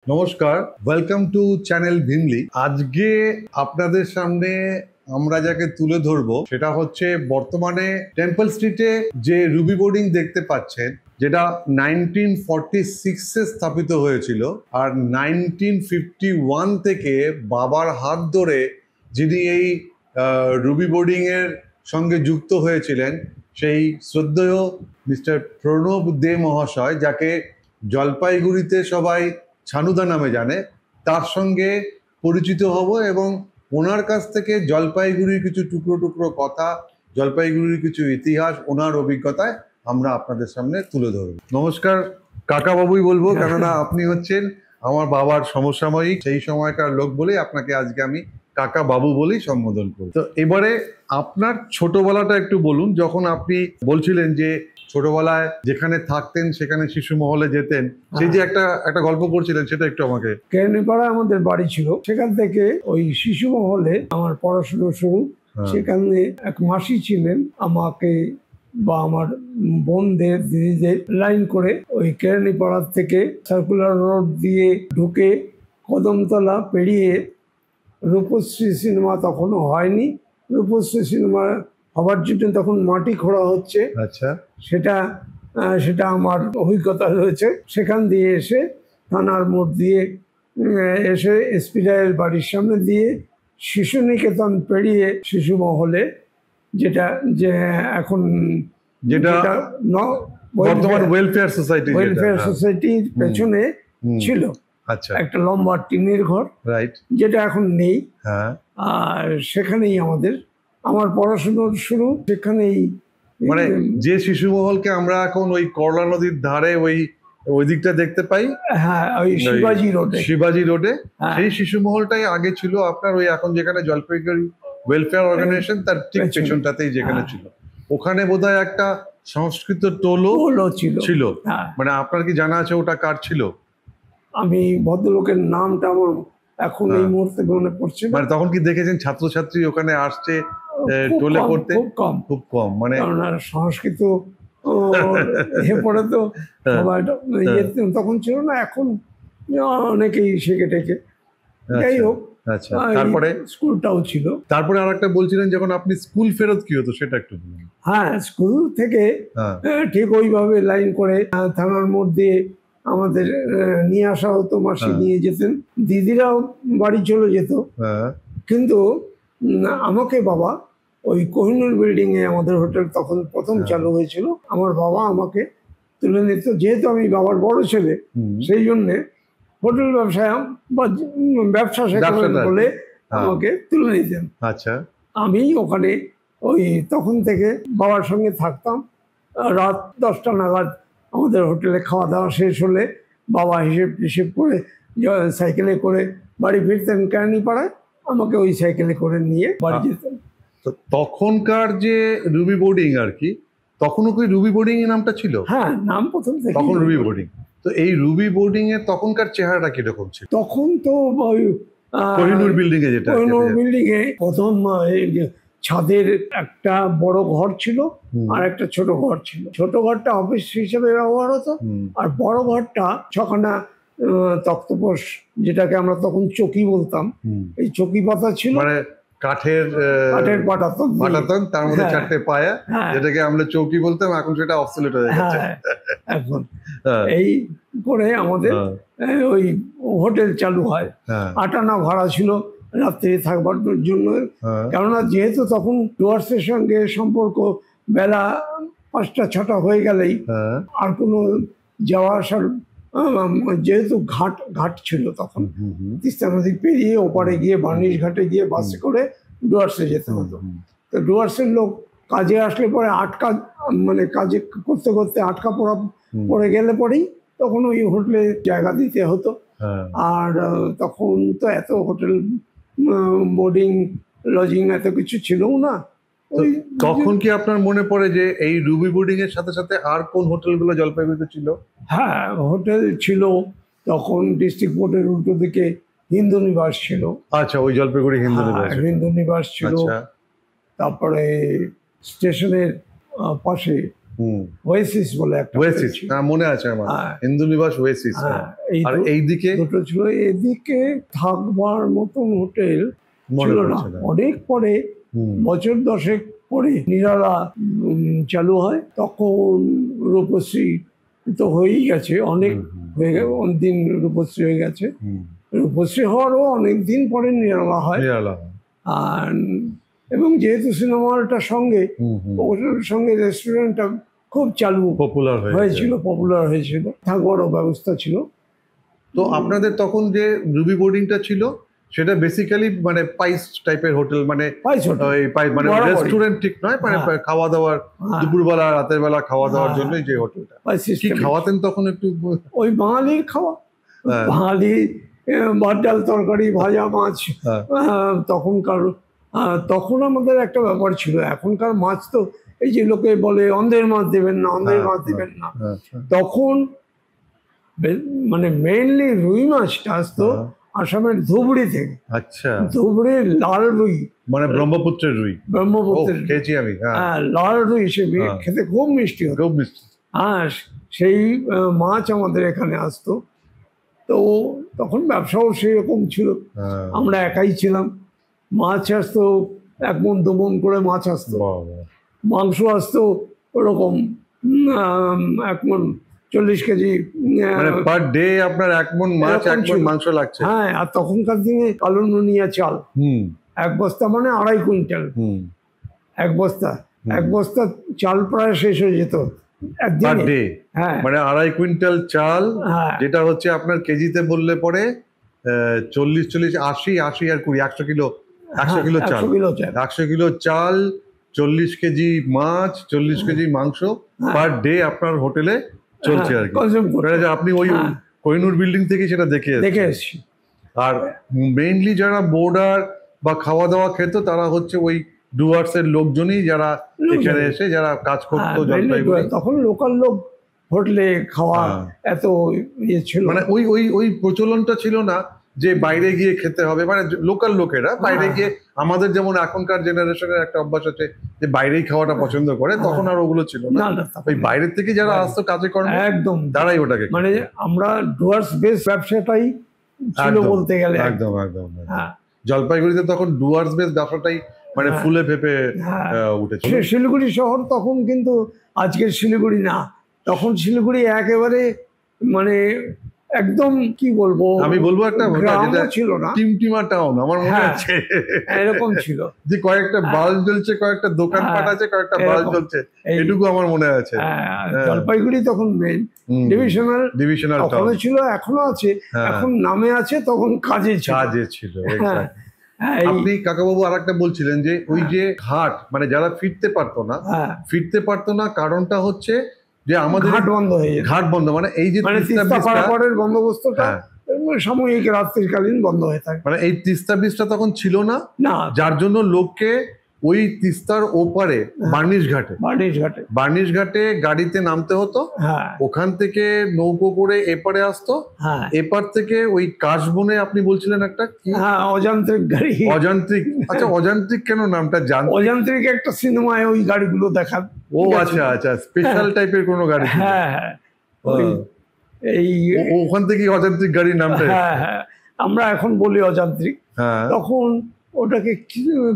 নমস্কার, welcome to channel Bheemili. আজকে আপনাদের সামনে আমরা যাকে তুলে ধরবো সেটা হচ্ছে বর্তমানে টেম্পল স্ট্রিটে যে রুবি বোর্ডিং দেখতে পাচ্ছেন, যেটা 1946-এ স্থাপিত হয়েছিল আর 1951 থেকে বাবার হাত ধরে যিনি এই রুবি বোর্ডিং এর সঙ্গে যুক্ত হয়েছিলেন সেই শ্রদ্ধেয় মিস্টার প্রণব দে মহাশয়, যাকে জলপাইগুড়িতে সবাই ছানুদা নামে জানে, তার সঙ্গে পরিচিত হব এবং ওনার কাছ থেকে জলপাইগুড়ির কিছু টুকরো টুকরো কথা, জলপাইগুড়ির কিছু ইতিহাস, ওনার অভিজ্ঞতায় আমরা আপনাদের সামনে তুলে ধরব। নমস্কার কাকা বাবুই বলবো, কেননা আপনি হচ্ছেন আমার বাবার সমসাময়িক, সেই সময়কার লোক বলেই আপনাকে আজকে আমি কাকা বাবু বলেই সম্বোধন করি। তো এবারে আপনার ছোটবেলাটা একটু বলুন। যখন আপনি বলছিলেন যে ছোটবেলায় যেখানে থাকতেন সেখানে শিশু মহলে যেতেন, সেই যে একটা গল্প করছিলেন, সেটা একটু আমাকে। কেরানীপাড়া আমাদের বাড়ি ছিল, সেখান থেকে ওই শিশু মহলে আমার পড়াশুনো শুরু। সেখানে এক মাসি ছিলেন, আমাকে বা আমার বোনদের দিদিদের লাইন করে ওই কেরানীপাড়ার থেকে সার্কুলার রোড দিয়ে ঢুকে কদমতলা পেরিয়ে রূপশ্রী সিনেমা তখনও হয়নি, রূপশ্রী সিনেমা হবার জন্য তখন মাটি খোঁড়া হচ্ছে। আচ্ছা, সেটা আমার অভিজ্ঞতা রয়েছে। সেখান দিয়ে এসে থানার মোড় দিয়ে এসে এসপিরায়ের বাড়ির সামনে দিয়ে শিশু নিকেতন পেরিয়ে শিশু মহলে, যেটা যে এখন বর্তমান ওয়েলফেয়ার সোসাইটির পেছনে ছিল। আচ্ছা, একটা লম্বা টিনের ঘর, রাইট, যেটা এখন নেই। আর সেখানেই আমার পড়াশুনোর শুরু, সেখানেই। মানে যে শিশু মহলকে আমরা এখন ওই করলা নদীর ধারে ওই দিকটা দেখতে পাই, হ্যাঁ, ওই শিবাজি রোডে সেই শিশু মহলটাই আগে ছিল আপনার ওই এখন যেখানে জলপাইগুড়ি ওয়েলফেয়ার অর্গানাইজেশন, তার ঠিক পেছনটাতেই যেখানে ছিল, ওখানে বোধহয় একটা সংস্কৃত টোলও ছিল। মানে আপনার কি জানা আছে ওটা কার ছিল? আমি ভদ্রলোকের নামটা আমার এখন এই মুহূর্তে মনে পড়ছে না। মানে তখন কি দেখেছেন ছাত্রছাত্রী ওখানে আসছে টোলে পড়তে? খুব কম। মানে সংস্কৃত পড়ে তো সবাই তখন ছিল না, এখন অনেকেই শেখে টেকে। যাই হোক, আচ্ছা, তারপরে স্কুলটাও ছিল। তারপরে আর একটা বলছিলেন যখন আপনি স্কুল ফেরত কি হতো সেটা একটু বলুন। হ্যাঁ, স্কুল থেকে ঠিক ওইভাবে লাইন করে থানার মোড় দিয়ে আমাদের নিয়ে আসা হতো, মাসি নিয়ে যেতেন, দিদিরাও বাড়ি চলে যেত। কিন্তু আমাকে বাবা ওই কোহিনূর বিল্ডিং এ, আমাদের হোটেল তখন প্রথম চালু হয়েছিল, আমার বাবা আমাকে তুলে নিত। যেহেতু আমি বাবার বড় ছেলে, সেই জন্যে হোটেল ব্যবসা শেখাবেন বলে আমাকে তুলে নিতেন। আচ্ছা, আমি ওখানে ওই তখন থেকে বাবার সঙ্গে থাকতাম। রাত 10টা নাগাদ আমাদের হোটেলে খাওয়া দাওয়া শেষ হলে বাবা হিসেব করে সাইকেলে করে বাড়ি ফিরতেন কেরানীপাড়ায়, আমাকে ওই সাইকেলে করে নিয়ে বাড়ি যেতেন। তখনকার যে রুবি বোর্ডিং আর কি, তখনও কি রুবি বোর্ডিং এর নামটা ছিল? হ্যাঁ, নাম প্রথম থেকে তখন রুবি বোর্ডিং। তো এই রুবি বোর্ডিং এর তখনকার চেহারাটা কিরকম ছিল? তখন তো কোহিনূর বিল্ডিং এ, যেটা কোহিনূর বিল্ডিং এ প্রথম ছাদের একটা বড় ঘর ছিল আর একটা ছোট ঘর ছিল। ছোট ঘরটা অফিস হিসেবে ব্যবহার হতো, আর বড় ঘরটা ছখানা তক্তপোষ, যেটাকে আমরা তখন চৌকি বলতাম, এই চৌকি পাতা ছিল, মানে কাঠের পাটাতন, তার মধ্যে 4টে পায়া, যেটাকে আমরা চৌকি বলতাম, এখন সেটা অবসলিউট হয়ে গেছে এখন। এই করে আমাদের ওই হোটেল চালু হয়। 8 আনা ভাড়া ছিল রাত্রে থাকবার জন্য, কেননা যেহেতু তখন ডুয়ার্সের সঙ্গে সম্পর্ক, বেলা 5টা 6টা হয়ে গেলেই আর কোনো যাওয়া আসার, যেহেতু ঘাট ছিল তখন, তিস্তা নদী পেরিয়ে ওপারে গিয়ে বার্নিশ ঘাটে গিয়ে বাসে করে ডুয়ার্সে যেতে হতো। তো ডুয়ার্সের লোক কাজে আসলে পরে মানে কাজে করতে করতে আটকা পড়ে গেলে পরেই তখন ওই হোটেলে জায়গা দিতে হতো। আর তখন তো এত হোটেল বোর্ডিং লজিং এত কিছু ছিল না। তখন কি আপনার মনে পড়ে যে এই রুবি বোর্ডিং এর সাথে সাথে আর কোন হোটেলগুলো জলপাইগুড়িতে ছিল? হ্যাঁ, হোটেল ছিল তখন ডিস্ট্রিক্ট কোর্টের উল্টো দিকে হিন্দু নিবাস ছিল। আচ্ছা, ওই জলপাইগুড়ি হিন্দু নিবাস ছিল। তারপরে স্টেশনের পাশে ওয়েসিস বলে একটা ওয়েসিস, ছিল। হ্যাঁ মনে আছে আমার, হ্যাঁ। হিন্দু নিবাস ওয়েসিস। হ্যাঁ, আর এইদিকে দুটো ছিল। এদিকে থাকবার মতন হোটেল মনে ছিল না। পড়ছে না। অনেক পরে, বছর 10 পরে নিরালা চালু হয়, তখন রূপশ্রী তো হয়েই গেছে, অনেক হয়ে গেছে, অনেকদিন রূপশ্রী হয়ে গেছে। রূপশ্রী হওয়ারও অনেক দিন পরে নিরালা হয়। নিরালা। আর এবং যেহেতু সিনেমা হলটার সঙ্গে ওটার সঙ্গে রেস্টুরেন্টটা খুব চালু পপুলার হয়েছিল, পপুলার হয়েছিল, থাকবারও ব্যবস্থা ছিল। তো আপনাদের তখন যে রুবি বোর্ডিংটা ছিল সেটা বেসিক্যালি মানে পাইস টাইপের হোটেল, মানে পাইস হোটেল, ওই মানে বরাবরই। রেস্টুরেন্ট ঠিক নয়, মানে হ্যাঁ। খাওয়া দাওয়ার, হ্যাঁ। দুপুরবেলা রাতের বেলা খাওয়া দাওয়ার হ্যাঁ। জন্যই যে হোটেলটা। পাইস কি সিস্টেম। খাওয়াতেন তখন একটু? ওই বাঙালির খাওয়া, হ্যাঁ। বাঙালি ভাত ডাল তরকারি ভাজা মাছ। হ্যাঁ। তখনকার তখন আমাদের একটা ব্যাপার ছিল, এখনকার মাছ তো এই যে লোকে বলে অন্ধের মাছ দেবেন না, অন্ধের মাছ দেবেন না, তখন মানে মেইনলি রুই মাছটা আসতো আসামের ধুবড়ি থেকে। আচ্ছা, ধুবড়ির লাল রুই, মানে ব্রহ্মপুত্রের রুই। ব্রহ্মপুত্রের খেয়েছি আমি। হ্যাঁ, লাল রুই, সে খেতে খুব মিষ্টি হতো। খুব মিষ্টি। হ্যাঁ, সেই মাছ আমাদের এখানে আসতো। তো তখন ব্যবসাও সেরকম ছিল, আমরা একাই ছিলাম। মাছ আসতো 1 মণ 2 মণ করে মাছ আসতো, মাংস আসতো ওরকম 1 মণ 40 কেজি। মানে পার ডে আপনার 1 মণ মাছ, 1 মণ মাংস লাগছে। হ্যাঁ, আর তখনকার দিনে কালো নুনিয়া চাল 1 বস্তা মানে 2.5 কুইন্টাল। 1 বস্তা, 1 বস্তা চাল প্রায় শেষ হয়ে যেত একদিনে। হ্যাঁ, মানে 2.5 কুইন্টাল চাল, যেটা হচ্ছে আপনার কেজিতে বললে পরে 40 80 80 আর 20 100 কিলো, 100 কিলো চাল, 100 কিলো চাল, 40 কেজি মাছ, 40 কেজি মাংস পার ডে আপনার হোটেলে চলছে আর কি। আপনি ওই কোহিনূর বিল্ডিং থেকে সেটা দেখে এসেছি। আর মেইনলি যারা বোর্ডার বা খাওয়া দাওয়া খেত তারা হচ্ছে ওই ডুয়ার্সের লোকজনই, যারা এখানে এসে যারা কাজ করতো জলপাইগুড়ি। তখন লোকাল লোক হোটেলে খাওয়া এত ইয়ে ছিল, মানে ওই ওই ওই প্রচলনটা ছিল না যে বাইরে গিয়ে খেতে হবে, মানে লোকাল লোকেরা বাইরে গিয়ে, আমাদের যেমন এখনকার জেনারেশনের একটা অভ্যাস আছে যে বাইরেই খাওয়াটা পছন্দ করে, তখন আর ওগুলো ছিল না। ওই বাইরের থেকে যারা আসতো কাজে কর্মে, একদম তারাই ওটাকে, মানে আমরা ডুয়ার্স বেস ব্যবসাটাই ছিল বলতে গেলে। একদম একদম। জলপাইগুড়িতে তখন ডুয়ার্স বেস ব্যবসাটাই মানে ফুলে ফেপে উঠেছিল। শিলিগুড়ি শহর তখন কিন্তু আজকের শিলিগুড়ি না, তখন শিলিগুড়ি একেবারে মানে একদম কি বলবো, আমি বলবো একটা গ্রামও ছিল না, টিমটিমা টাউন আমার মনে আছে, এরকম ছিল যে কয়েকটা বাল্ব জ্বলছে, কয়েকটা দোকানপাট আছে, কয়েকটা বাল্ব জ্বলছে, এটুকু আমার মনে আছে। জলপাইগুড়ি তখন মেইন ডিভিশনাল তখন ছিল, এখনো আছে, এখন নামে আছে, তখন কাজে ছিল। আপনি কাকাবাবু আরেকটা বলছিলেন যে ওই যে ঘাট, মানে যারা ফিরতে পারতো না, কারণটা হচ্ছে যে আমাদের ঘাট বন্ধ, মানে এই যে বন্দোবস্তটা সাময়িক রাত্রিকালীন বন্ধ হয়ে থাকে, মানে এই তিস্তা ব্রিজটা তখন ছিল না, যার জন্য লোককে ওই তিস্তার ওপারে বার্নিশ ঘাটে গাড়িতে নামতে হতো, ওখান থেকে নৌকো করে এপারে আসতো, এপার থেকে ওই কাশবনে আপনি বলছিলেন একটা কি অযান্ত্রিক গাড়ি, আচ্ছা অযান্ত্রিক কেন নামটা জানতো? অযান্ত্রিক একটা সিনেমায় ওই গাড়িগুলো দেখান। ও আচ্ছা আচ্ছা, স্পেশাল টাইপের কোনো গাড়ি। এই ওখান থেকে অযান্ত্রিক গাড়ির নামটা। আমরা এখন বলি অযান্ত্রিক, তখন ওটাকে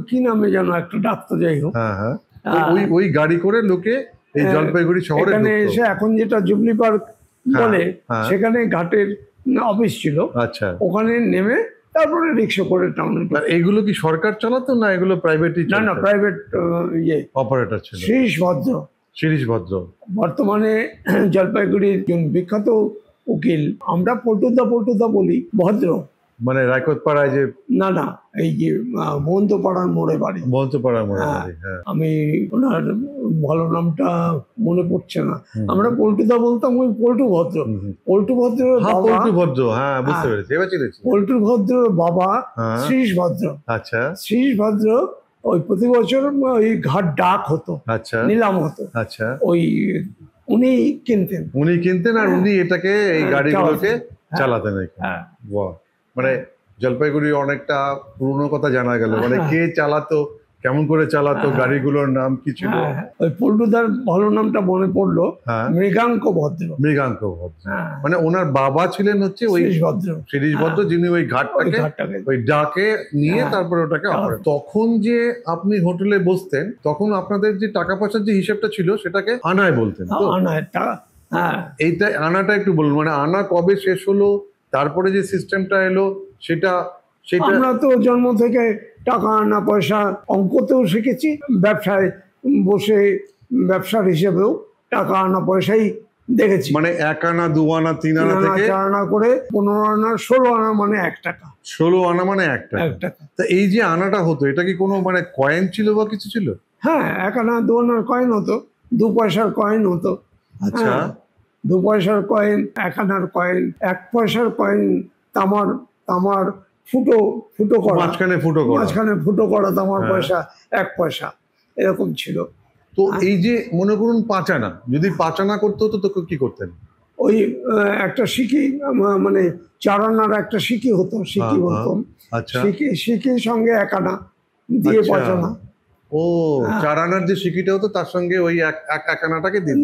কি নামে যেন একটা ডাকতো, যাই হোক। ওই গাড়ি করে লোকে এই জলপাইগুড়ি শহরে এসে, এখন যেটা জুবলি পার্ক বলে, সেখানে ঘাটের অফিস ছিল, আচ্ছা, ওখানে নেমে তারপরে রিক্সা করে টাউনে। এগুলো কি সরকার চালাতো না এগুলো প্রাইভেটই? না, প্রাইভেট অপারেটর ছিল। শিরিষ ভদ্র বর্তমানে জলপাইগুড়ির বিখ্যাত উকিল। আমরা পল্টুদা বলি, ভদ্র, মানে রায়কোটপাড়ায় যে, না এই যে মহন্তপাড়ার মোড়ে বাড়ি। আমি ওনার ভালো নামটা মনে পড়ছে না, আমরা পল্টুদা বলতাম, ওই পল্টু ভদ্র। পল্টু ভদ্রের বাবা শ্রীশ ভদ্র। আচ্ছা, শ্রীশ ভদ্র ওই প্রতি বছর ওই ঘাট ডাক হতো, আচ্ছা, নিলাম হতো, আচ্ছা, ওই উনি কিনতেন আর উনি এটাকে এই গাড়িগুলোকে চালাতেন। মানে জলপাইগুড়ি অনেকটা পুরনো কথা জানা গেল, মানে কে চালাতো, কেমন করে চালাতো, গাড়িগুলোর নাম কি ছিল? ওই পল্টুদার ভালো নামটা মনে পড়লো, হ্যাঁ, মৃগাঙ্ক ভদ্র। মৃগাঙ্ক ভদ্র, মানে ওনার বাবা ছিলেন হচ্ছে ওই শিরিষ ভদ্র। শিরিষ ভদ্র, যিনি ওই ঘাটটাকে ওই ডাকে নিয়ে তারপরে ওটাকে অপারেট। তখন যে আপনি হোটেলে বসতেন, তখন আপনাদের যে টাকা পয়সার যে হিসেবটা ছিল সেটাকে আনায় বলতেন তো? আনায় টাকা, হ্যাঁ। এইটা আনাটা একটু বলুন, মানে আনা কবে শেষ হলো, তারপরে যে সিস্টেমটা এলো সেটা। আমরা তো জন্ম থেকে টাকা আনা পয়সা অঙ্কতেও শিখেছি, ব্যবসায় বসে ব্যবসার হিসেবেও টাকা আনা পয়সাই দেখেছি। মানে 1 আনা 2 আনা 3 আনা থেকে 4 আনা করে 15 আনা 16 আনা মানে 1 টাকা। 16 আনা মানে 1 টাকা। তা এই যে আনাটা হতো, এটা কি কোনো মানে কয়েন ছিল বা কিছু ছিল? হ্যাঁ, 1 আনা 2 আনার কয়েন হতো, 2 পয়সার কয়েন হতো। আচ্ছা, 2 পয়সার কয়েন, 1 আনার কয়েন, 1 পয়সার কয়েন, তামার ফুটো করা, মাঝখানে ফুটো করা তামার পয়সা, 1 পয়সা, এরকম ছিল। তো এই যে মনে করুন 5 আনা, যদি 5 আনা করতে হতো তো কি করতেন? ওই একটা সিকি, মানে 4 আনার একটা সিকি হতো, সিকি বলতাম। আচ্ছা, সিকির সঙ্গে 1 আনা দিয়ে 5 আনা। ও, 4 আনার যে সিকিটা হতো তার সঙ্গে ওই 1 আনাটাকে দিন।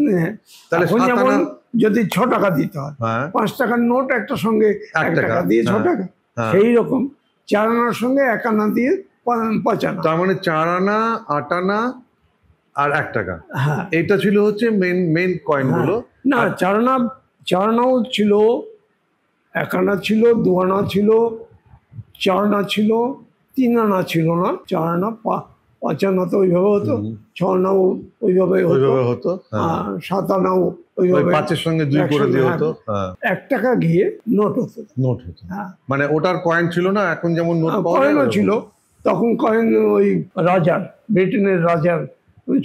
তাহলে যেমন যদি 6 টাকা দিতে হয়, 5 টাকার নোট একটা সঙ্গে 1 টাকা দিয়ে 6 টাকা, সেই রকম 4 আনার সঙ্গে 1 আনা দিয়ে 5 আনা। তার মানে 4 আনা, 8 আনা আর 1 টাকা, এটা ছিল হচ্ছে মেন কয়েনগুলো। না, 4 আনাও ছিল, 1 আনা ছিল, 2 আনা ছিল, 4 আনা ছিল, 3 আনা ছিল না, 4 আনা, 5 আনা তো ওইভাবে হতো, 6 আনাও ওইভাবে হতো, 7 আনাও ওইভাবে 5-এর সঙ্গে 2 করে দিয়ে হতো। 1 টাকা গিয়ে নোট হতো। মানে ওটার কয়েন ছিল না, এখন যেমন নোট কয়েনও ছিল। তখন কয়েন ওই রাজার, ব্রিটেনের রাজার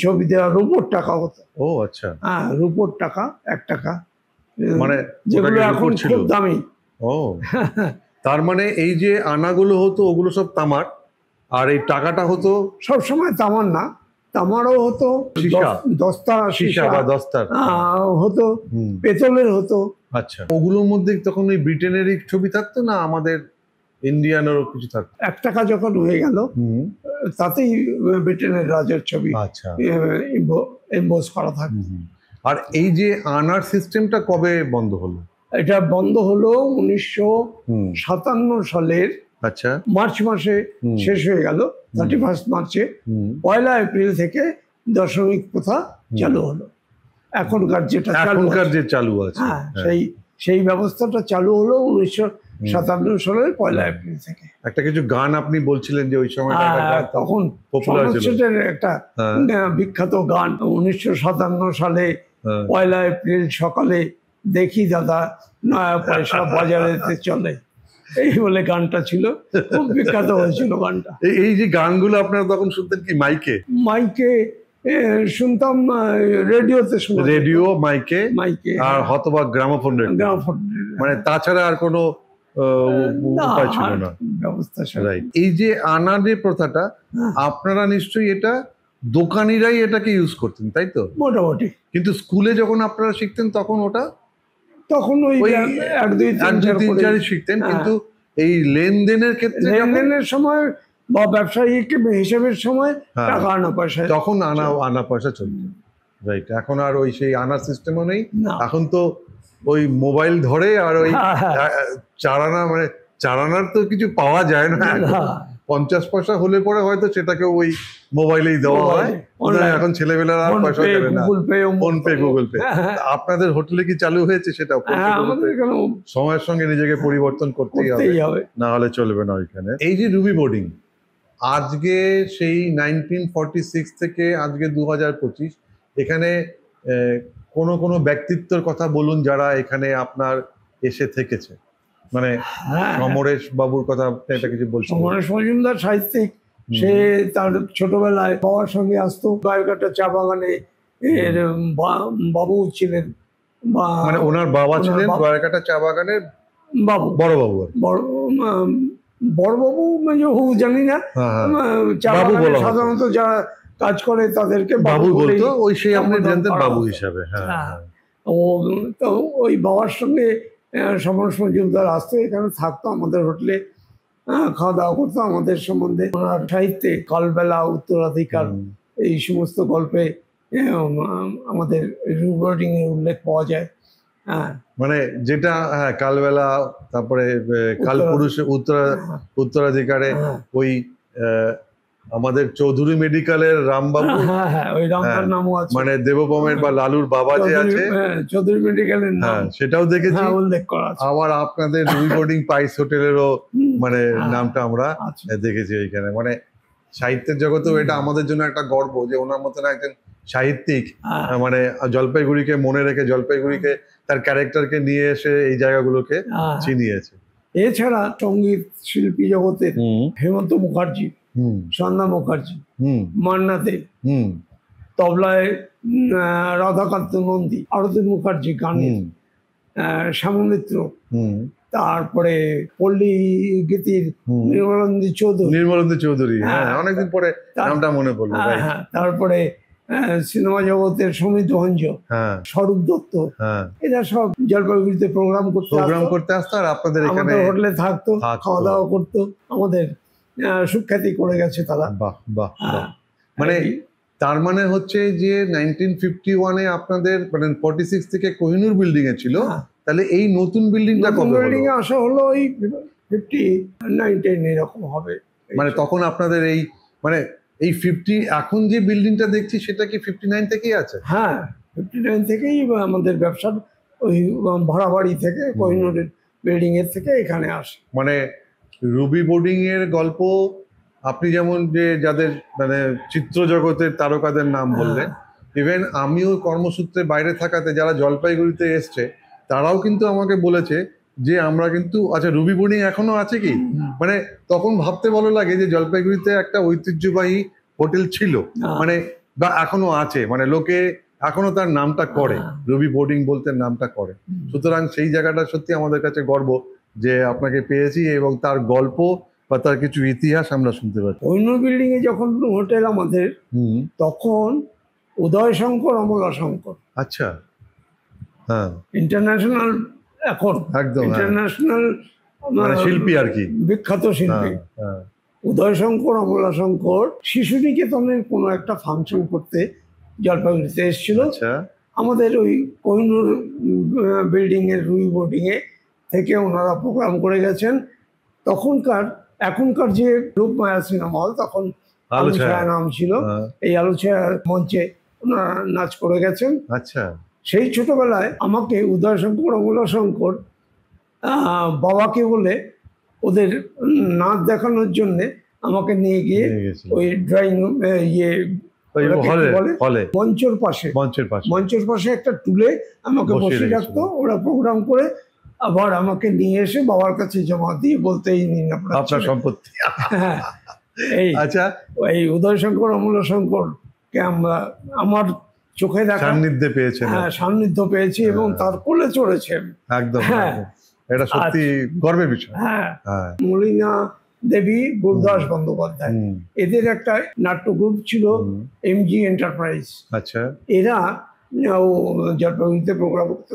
ছবি দেওয়া রূপোর টাকা হতো। ও আচ্ছা, হ্যাঁ, রূপোর টাকা, 1 টাকা, মানে যেগুলো এখন খুব দামি। ও, তার মানে এই যে আনাগুলো হতো ওগুলো সব তামার, আর এই টাকাটা হতো সবসময় তামার না, তামারও হতো, দস্তার হতো, পেতলের হতো। আচ্ছা, ওগুলোর মধ্যে তখন ওই ব্রিটেনেরই ছবি থাকতো না আমাদের ইন্ডিয়ানেরও কিছু থাকতো? 1 টাকা যখন হয়ে গেল তাতেই ব্রিটেনের রাজার ছবি এমবোস করা থাকতো। আর এই যে আনার সিস্টেমটা কবে বন্ধ হলো? এটা বন্ধ হলো 1957 সালের মার্চ মাসে শেষ হয়ে গেল, 31 মার্চে। 1 এপ্রিল থেকে দশমিক প্রথা চালু হলো। এখনকার যে চালু আছে, সেই ব্যবস্থাটা চালু হলো 1957 সালের 1 এপ্রিল থেকে। একটা কিছু গান আপনি বলছিলেন যে ওই সময় তখন একটা বিখ্যাত গান, 1957 সালে 1 এপ্রিল সকালে দেখি দাদা নয়া পয়সা বাজারেতে চলে, এই বলে গানটা ছিল, খুব বিখ্যাত হয়েছিল গানটা। এই যে গানগুলো আপনারা তখন শুনতেন কি মাইকে শুনতাম, রেডিওতে শুনতাম, রেডিও, মাইকে আর হয়তোবা গ্রামোফোন, মানে তাছাড়া আর কোনো উপায় ছিল না, ব্যবস্থা। এই যে আনা যে প্রথাটা, আপনারা নিশ্চয়ই এটা দোকানিরাই এটাকে ইউজ করতেন, তাই তো? মোটামুটি। কিন্তু স্কুলে যখন আপনারা শিখতেন তখন তখন ওই 1-2-3-4 শিখতেন, কিন্তু এই লেনদেনের ক্ষেত্রে, লেনদেনের সময় বা ব্যবসায়িক হিসেবের সময় টাকা আনা পয়সা, তখন আনা পয়সা চলত। রাইট, এখন আর ওই সেই আনার সিস্টেমও নেই। এখন তো ওই মোবাইল ধরে আর ওই 4 আনা, মানে 4 আনার তো কিছু পাওয়া যায় না। 50 পয়সা হলে পরে হয়তো সেটাকে ওই মোবাইলেই দেওয়া হয়। এখন ছেলেবেলার আর পয়সা দেবে না, ফোন পে, গুগল পে। আপনাদের হোটেলে কি চালু হয়েছে সেটা? সময়ের সঙ্গে নিজেকে পরিবর্তন করতেই হবে, না হলে চলবে না ওইখানে। এই যে রুবি বোর্ডিং, আজকে সেই 1946 থেকে আজকে 2025, এখানে কোনো ব্যক্তিত্বের কথা বলুন যারা এখানে আপনার এসে থেকেছে, মানে সমরেশ বাবুর কথা এটা কিছু বলছেন? সমরেশ মজুমদার সাহিত্যিক, সে তার ছোটবেলায় বাবার সঙ্গে আসতো, গায়কাটা চা বাগানে বাবু ছিলেন, মানে ওনার বাবা ছিলেন গায়কাটা চা বাগানের বাবু, বড়বাবু জানি না, চা বাগানে সাধারণত যারা কাজ করে তাদেরকে বাবু বলতো, ওই সেই আপনি জানতেন বাবু হিসাবে। তো ওই বাবার সঙ্গে সমরেশ মজুমদার আসতো, এখানে থাকতো আমাদের হোটেলে, খাওয়া দাওয়া করতো। আমাদের সম্বন্ধে ওনার সাহিত্যে কালবেলা, উত্তরাধিকার এই সমস্ত গল্পে আমাদের রিবোর্ডিং এর উল্লেখ পাওয়া যায়। হ্যাঁ, মানে যেটা, হ্যাঁ, কালবেলা, তারপরে কালপুরুষ, উত্তরাধিকারে ওই আমাদের চৌধুরী মেডিকেলের রামবাবু, হ্যাঁ, ওই রামটার নামও আছে, মানে দেবপ্রমের বা লালুর বাবা যে আছে, চৌধুরী মেডিকেলের নাম, সেটাও দেখেছি, উল্লেখ করা আছে। আবার আপনাদের রিবোর্ডিং পাইস হোটেলেরও মানে নামটা আমরা দেখেছি এইখানে। মানে সাহিত্যের জগতেও এটা আমাদের জন্য একটা গর্ব যে ওনার মতন একজন সাহিত্যিক মানে জলপাইগুড়িকে মনে রেখে, জলপাইগুড়িকে তার ক্যারেক্টারকে নিয়ে এসে এই জায়গাগুলোকে চিনিয়েছে। এছাড়া সঙ্গীত শিল্পী জগতের হেমন্ত মুখার্জি, সন্ধ্যা মুখার্জি, মান্না দে, তবলায় রাধাকান্ত নন্দী, আরতি মুখার্জি গানে, শ্যামল মিত্র, তারপরে পল্লী গীতির নির্মলেন্দু চৌধুরী, হ্যাঁ, অনেকদিন পরে নামটা মনে পড়লো। তারপরে সিনেমা জগতের সমীর ভঞ্জ, স্বরূপ দত্ত, এরা সব জলপাইগুড়িতে প্রোগ্রাম করতে আসতো, আর আপনাদের এখানে হোটেলে থাকতো, খাওয়া দাওয়া করতো, আমাদের সুখ্যাতি করে গেছে তারা। বাহ বাহ। মানে তার মানে হচ্ছে যে 1951-এ আপনাদের মানে 46 থেকে কোহিনূর বিল্ডিং এ ছিল, তাহলে এই নতুন বিল্ডিংটা কবে বিল্ডিং এ আসা হলো ওই 59 এরকম হবে। মানে তখন আপনাদের এই মানে এই 50 এখন যে বিল্ডিংটা দেখছি সেটা কি 59 থেকেই আছে? হ্যাঁ, 59 থেকেই আমাদের ব্যবসা ওই ভাড়া বাড়ি থেকে কোহিনূরের বিল্ডিং এর থেকে এখানে আসে। মানে রুবি বোর্ডিং এর গল্প আপনি যেমন যে যাদের মানে চিত্র জগতের তারকাদের নাম বললেন, ইভেন আমিও কর্মসূত্রে বাইরে থাকাতে যারা জলপাইগুড়িতে এসছে তারাও কিন্তু আমাকে বলেছে যে আমরা কিন্তু, আচ্ছা রুবি বোর্ডিং এখনো আছে কি, মানে তখন ভাবতে ভালো লাগে যে জলপাইগুড়িতে একটা ঐতিহ্যবাহী হোটেল ছিল, মানে বা এখনো আছে, মানে লোকে এখনো তার নামটা করে, রুবি বোর্ডিং বলতে নামটা করে। সুতরাং সেই জায়গাটা সত্যি আমাদের কাছে গর্ব যে আপনাকে পেয়েছি এবং তার গল্প বা তার কিছু ইতিহাস আমরা শুনতে পাচ্ছি। কোহিনূর বিল্ডিং এ যখন হোটেল আমাদের, তখন উদয়শঙ্কর, অমলাশঙ্কর, আচ্ছা, হ্যাঁ, ইন্টারন্যাশনাল, এখন একদম ইন্টারন্যাশনাল মানে শিল্পী আর কি, বিখ্যাত শিল্পী উদয়শঙ্কর, অমলাশঙ্কর শিশু নিকেতনের কোনো একটা ফাংশন করতে জলপাইগুড়িতে এসেছিল। আমাদের ওই কোহিনূর বিল্ডিং এর রুবি বোর্ডিং এ থেকে ওনারা প্রোগ্রাম করে গেছেন। এখনকার যে রূপমায়া সিনেমা হল, তখন আলোছায়া নাম ছিল, এই আলোছায়া মঞ্চে ওনারা নাচ করে গেছেন। আচ্ছা, সেই ছোটবেলায় আমাকে উদয়শঙ্কর, অমলাশঙ্কর বাবাকে বলে ওদের নাচ দেখানোর জন্য আমাকে নিয়ে গিয়ে ওই ড্রয়িং মঞ্চের পাশে একটা টুলে আমাকে বসিয়ে রাখতো। ওরা প্রোগ্রাম করে আবার আমাকে নিয়ে এসে বাবার কাছে জমা দিয়ে বলতে, এই নিন আপনার সম্পত্তি। এই আচ্ছা, এই উদয়শঙ্কর, অমলাশঙ্কর কে আমরা আমার চোখে দেখা সান্নিধ্যে পেয়েছে, সান্নিধ্য পেয়েছি এবং তার কোলে চড়েছে একদম। এটা সত্যি গর্বের বিষয়। মলিনা দেবী, গুরদাস বন্দ্যোপাধ্যায়, এদের একটা নাট্য গ্রুপ ছিল এমজি এন্টারপ্রাইজ। আচ্ছা, এরা জলপাইগুড়িতে প্রোগ্রাম করতে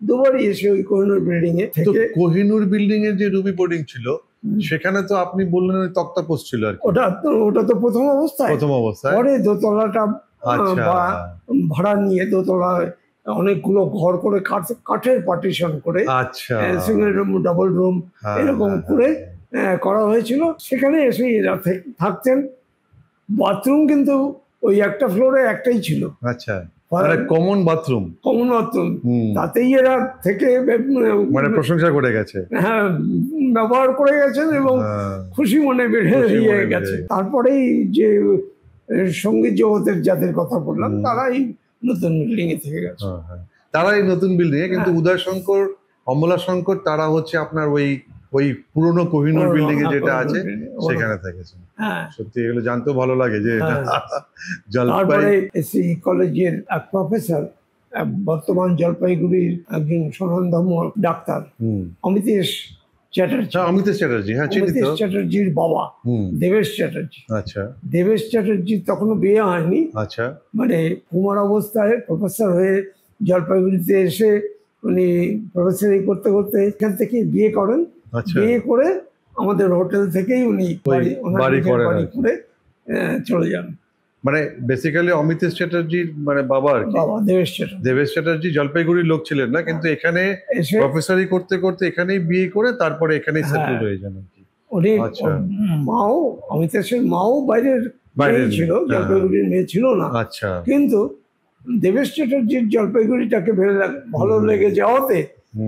দুবারই এসে ওই কোহিনূর বিল্ডিং এ থেকে। কোহিনূর বিল্ডিং এর যে রুবি বোর্ডিং ছিল সেখানে তো আপনি বললেন ওই তক্তাপোষ ছিল আর কি। ওটা তো প্রথম অবস্থায়। পরে দোতলাটা ভাড়া নিয়ে দোতলায় অনেকগুলো ঘর করে কাঠের পার্টিশন করে, সিঙ্গেল রুম, ডাবল রুম এরকম করে করা হয়েছিল। সেখানে এসে এরা থাকতেন। বাথরুম কিন্তু ওই একটা ফ্লোরে একটাই ছিল। আচ্ছা, কমন বাথরুম, তাতেই এরা থেকে মানে প্রশংসা করে গেছে, ব্যবহার করে গেছেন এবং খুশি মনে বেরিয়ে গেছে। তারপরেই যে সঙ্গীত জগতের যাদের কথা বললাম, তারাই নতুন বিল্ডিং এ থেকে গেছে, তারাই নতুন বিল্ডিং এ। কিন্তু উদয়শঙ্কর, অমলাশঙ্কর তারা হচ্ছে আপনার ওই পুরনো কোহিনূর বিল্ডিং এ যেটা আছে সেখানে থেকেছে। সত্যি এগুলো জানতেও ভালো লাগে যে তারপরে এসি কলেজের এক প্রফেসর, বর্তমান জলপাইগুড়ির একজন স্বনামধন্য ডাক্তার অমিতেশ চ্যাটার্জি, চ্যাটার্জির বাবা দেবেশ চ্যাটার্জি। আচ্ছা, দেবেশ চ্যাটার্জি তখনও বিয়ে হয়নি। আচ্ছা, মানে কুমার অবস্থায় প্রফেসর হয়ে জলপাইগুড়িতে এসে উনি প্রফেসরি করতে করতে এখান থেকে বিয়ে করেন। বিয়ে করে আমাদের হোটেল থেকেই উনি ওনার বাড়ি নিজের করেন বাড়ি আর কি। করে চলে যান। মানে বেসিক্যালি অমিতেশ চ্যাটার্জির মানে বাবা আর কি, বাবা দেবেশ চ্যাটার্জি দেবেশ চ্যাটার্জি জলপাইগুড়ির লোক ছিলেন না, কিন্তু এখানে এসে প্রফেসরি করতে করতে এখানেই বিয়ে করে তারপরে এখানেই সেটেল হ্যাঁ। হয়ে যান আর কি। উনি আচ্ছা। ওর মাও অমিতেশের মাও বাইরের বাইরের মেয়ে ছিল, মেয়ে, হ্যাঁ। জলপাইগুড়ির মেয়ে ছিল না। আচ্ছা। কিন্তু দেবেশ চ্যাটার্জির জলপাইগুড়িটাকে ভালো লেগে যাওয়াতে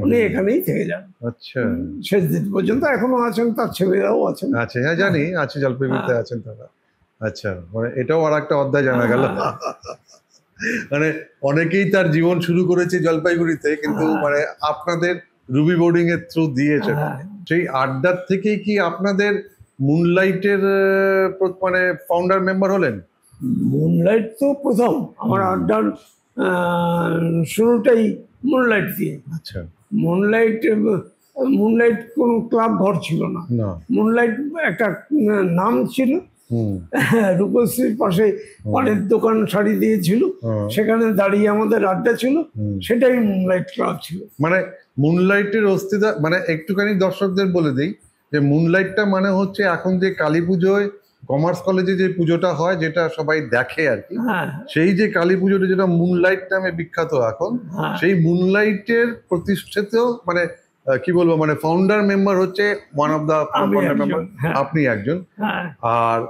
উনি এখানেই থেকে যান আচ্ছা শেষ দিন পর্যন্ত। এখনো আছেন, তার ছেলেরাও আছেন। আচ্ছা, হ্যাঁ জানি আছে, জলপাইগুড়িতে আছেন তারা। আচ্ছা, মানে এটাও আর একটা অধ্যায় জানা গেল। মানে অনেকেই তার জীবন শুরু করেছে জলপাইগুড়িতে, কিন্তু মানে আপনাদের রুবি বোর্ডিং এর থ্রু দিয়েছে। হ্যাঁ। সেই আড্ডার থেকেই কি আপনাদের মুনলাইটের মানে ফাউন্ডার মেম্বার হলেন? মুনলাইট তো প্রথম আমার আড্ডার শুরুটাই মুনলাইট দিয়ে। আচ্ছা। মুনলাইট মুনলাইট কোনো ক্লাব ঘর ছিল না। না। মুনলাইট একটা নাম ছিল। রূপশ্রীর পাশে পানের দোকান শাড়ি দিয়েছিল, সেখানে দাঁড়িয়ে আমাদের আড্ডা ছিল, সেটাই মুনলাইট ক্লাব ছিল। মানে মুনলাইটের অস্তিত্ব মানে একটুখানি দর্শকদের বলে দিই যে মুনলাইটটা মানে হচ্ছে এখন যে কালী পুজোয় কমার্স কলেজে যে পুজোটা হয়, যেটা সবাই দেখে আর কি, সেই যে কালী পুজোটা যেটা মুনলাইট নামে বিখ্যাত এখন, সেই মুনলাইটের প্রতিষ্ঠিত মানে কি বলবো মানে ফাউন্ডার মেম্বার হচ্ছে one of the founder member, আপনি একজন। আর